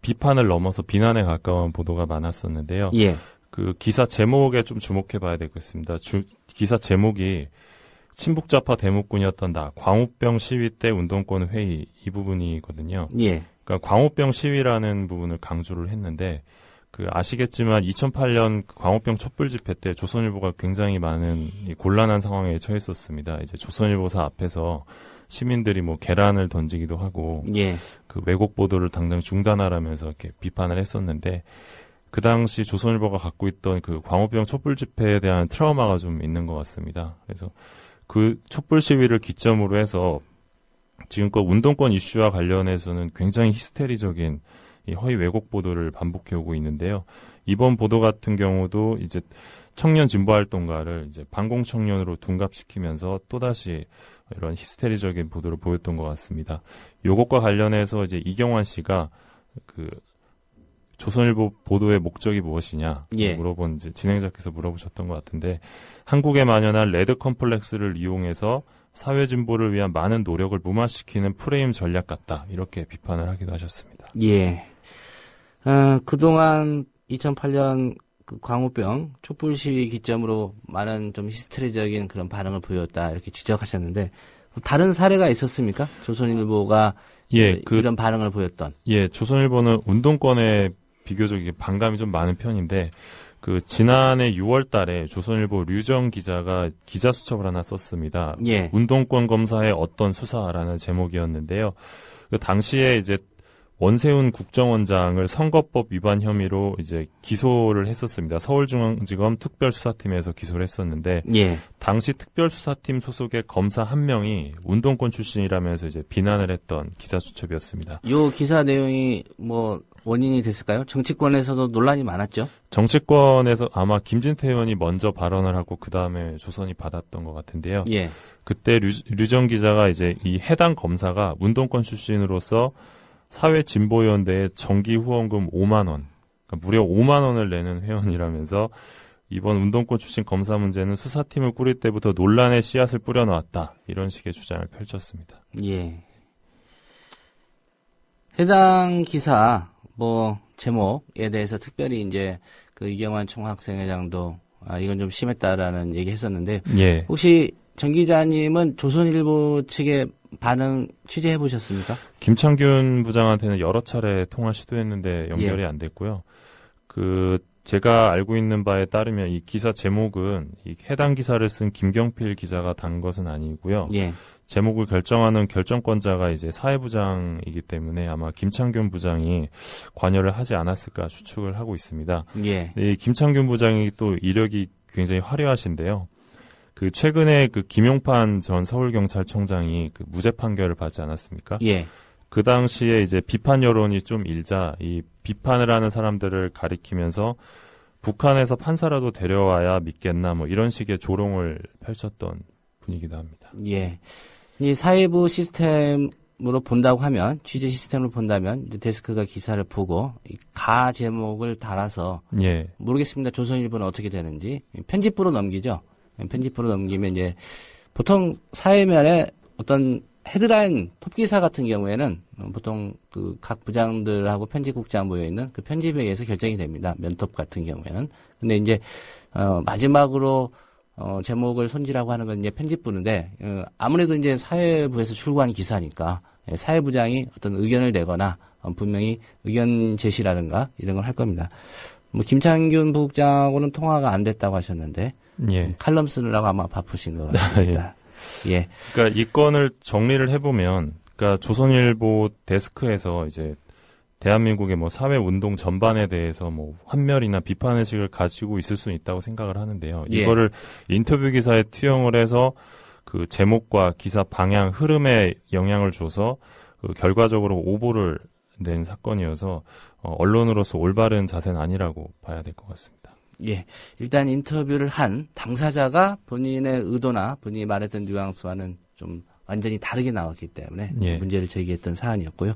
[SPEAKER 11] 비판을 넘어서 비난에 가까운 보도가 많았었는데요.
[SPEAKER 3] 예.
[SPEAKER 11] 그 기사 제목에 좀 주목해봐야 되겠습니다. 기사 제목이 친북좌파 대목군이었던 나 광우병 시위 때 운동권 회의 이 부분이거든요.
[SPEAKER 3] 예.
[SPEAKER 11] 그러니까 광우병 시위라는 부분을 강조를 했는데 그 아시겠지만 2008년 광우병 촛불 집회 때 조선일보가 굉장히 많은 곤란한 상황에 처했었습니다. 이제 조선일보사 앞에서 시민들이 뭐 계란을 던지기도 하고 그 왜곡 보도를 당장 중단하라면서 이렇게 비판을 했었는데 그 당시 조선일보가 갖고 있던 그 광우병 촛불 집회에 대한 트라우마가 좀 있는 것 같습니다. 그래서 그 촛불 시위를 기점으로 해서 지금껏 운동권 이슈와 관련해서는 굉장히 히스테리적인 이 허위 왜곡 보도를 반복해 오고 있는데요. 이번 보도 같은 경우도 이제 청년 진보 활동가를 이제 반공 청년으로 둔갑시키면서 또다시 이런 히스테리적인 보도를 보였던 것 같습니다. 요것과 관련해서 이제 이경환 씨가 그 조선일보 보도의 목적이 무엇이냐 물어본 이제 진행자께서 물어보셨던 것 같은데 한국에 만연한 레드 컴플렉스를 이용해서 사회 진보를 위한 많은 노력을 무마시키는 프레임 전략 같다 이렇게 비판을 하기도 하셨습니다.
[SPEAKER 3] 예. 그동안 2008년 그 광우병 촛불 시위 기점으로 많은 좀 히스테리적인 그런 반응을 보였다 이렇게 지적하셨는데 다른 사례가 있었습니까? 조선일보가 이런 반응을 보였던.
[SPEAKER 11] 예, 조선일보는 운동권에 비교적 반감이 좀 많은 편인데 그 지난해 6월 달에 조선일보 류정 기자가 기자 수첩을 하나 썼습니다.
[SPEAKER 3] 예.
[SPEAKER 11] 운동권 검사의 어떤 수사라는 제목이었는데요. 그 당시에 이제 원세훈 국정원장을 선거법 위반 혐의로 이제 기소를 했었습니다. 서울중앙지검 특별수사팀에서 기소를 했었는데 당시 특별수사팀 소속의 검사 한 명이 운동권 출신이라면서 이제 비난을 했던 기자 수첩이었습니다.
[SPEAKER 3] 이 기사 내용이 뭐 원인이 됐을까요? 정치권에서도 논란이 많았죠.
[SPEAKER 11] 정치권에서 아마 김진태 의원이 먼저 발언을 하고 그 다음에 조선이 받았던 것 같은데요. 그때 류정 기자가 이제 이 해당 검사가 운동권 출신으로서 사회진보위원회에 정기 후원금 5만 원, 그러니까 무려 5만 원을 내는 회원이라면서 이번 운동권 출신 검사 문제는 수사팀을 꾸릴 때부터 논란의 씨앗을 뿌려놓았다. 이런 식의 주장을 펼쳤습니다.
[SPEAKER 3] 예. 해당 기사 제목에 대해서 특별히 이제 그 이경환 총학생회장도 이건 좀 심했다라는 얘기 했었는데 혹시 정 기자님은 조선일보 측의 반응 취재해 보셨습니까?
[SPEAKER 11] 김창균 부장한테는 여러 차례 통화 시도했는데 연결이 안 됐고요. 제가 알고 있는 바에 따르면 이 기사 제목은 이 해당 기사를 쓴 김경필 기자가 단 것은 아니고요. 제목을 결정하는 결정권자가 이제 사회부장이기 때문에 아마 김창균 부장이 관여를 하지 않았을까 추측을 하고 있습니다. 이 김창균 부장이 또 이력이 굉장히 화려하신데요. 최근에 김용판 전 서울경찰청장이 무죄 판결을 받지 않았습니까? 그 당시에 이제 비판 여론이 좀 일자 이 비판을 하는 사람들을 가리키면서 북한에서 판사라도 데려와야 믿겠나 이런 식의 조롱을 펼쳤던 분이기도 합니다.
[SPEAKER 3] 이 사회부 시스템으로 본다고 하면 취재 시스템으로 본다면 이제 데스크가 기사를 보고 가 제목을 달아서 모르겠습니다. 조선일보는 어떻게 되는지 편집부로 넘기죠. 편집부로 넘기면 이제 보통 사회면에 어떤 헤드라인 톱기사 같은 경우에는 보통 각 부장들하고 편집국장 모여 있는 그 편집에 의해서 결정이 됩니다. 면톱 같은 경우에는. 근데 이제 마지막으로 제목을 손질하고 하는 건 이제 편집부인데 아무래도 이제 사회부에서 출고한 기사니까 사회부장이 어떤 의견을 내거나 분명히 의견 제시라든가 이런 걸 할 겁니다. 김창균 부국장하고는 통화가 안 됐다고 하셨는데 칼럼 쓰느라고 아마 바쁘신 것 같습니다.
[SPEAKER 11] 그러니까 이 건을 정리를 해보면, 그러니까 조선일보 데스크에서 이제 대한민국의 사회 운동 전반에 대해서 환멸이나 비판 의식을 가지고 있을 수는 있다고 생각을 하는데요. 이거를 인터뷰 기사에 투영을 해서 그 제목과 기사 방향, 흐름에 영향을 줘서 결과적으로 오보를 낸 사건이어서 언론으로서 올바른 자세는 아니라고 봐야 될 것 같습니다.
[SPEAKER 3] 일단 인터뷰를 한 당사자가 본인의 의도나 본인이 말했던 뉘앙스와는 좀 완전히 다르게 나왔기 때문에 문제를 제기했던 사안이었고요.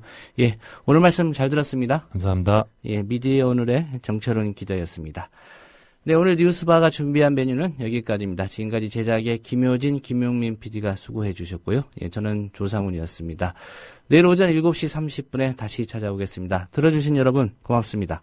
[SPEAKER 3] 오늘 말씀 잘 들었습니다.
[SPEAKER 11] 감사합니다.
[SPEAKER 3] 미디어 오늘의 정철훈 기자였습니다. 네, 오늘 뉴스바가 준비한 메뉴는 여기까지입니다. 지금까지 제작의 김효진, 김용민 PD가 수고해 주셨고요. 저는 조상훈이었습니다. 내일 오전 7시 30분에 다시 찾아오겠습니다. 들어주신 여러분 고맙습니다.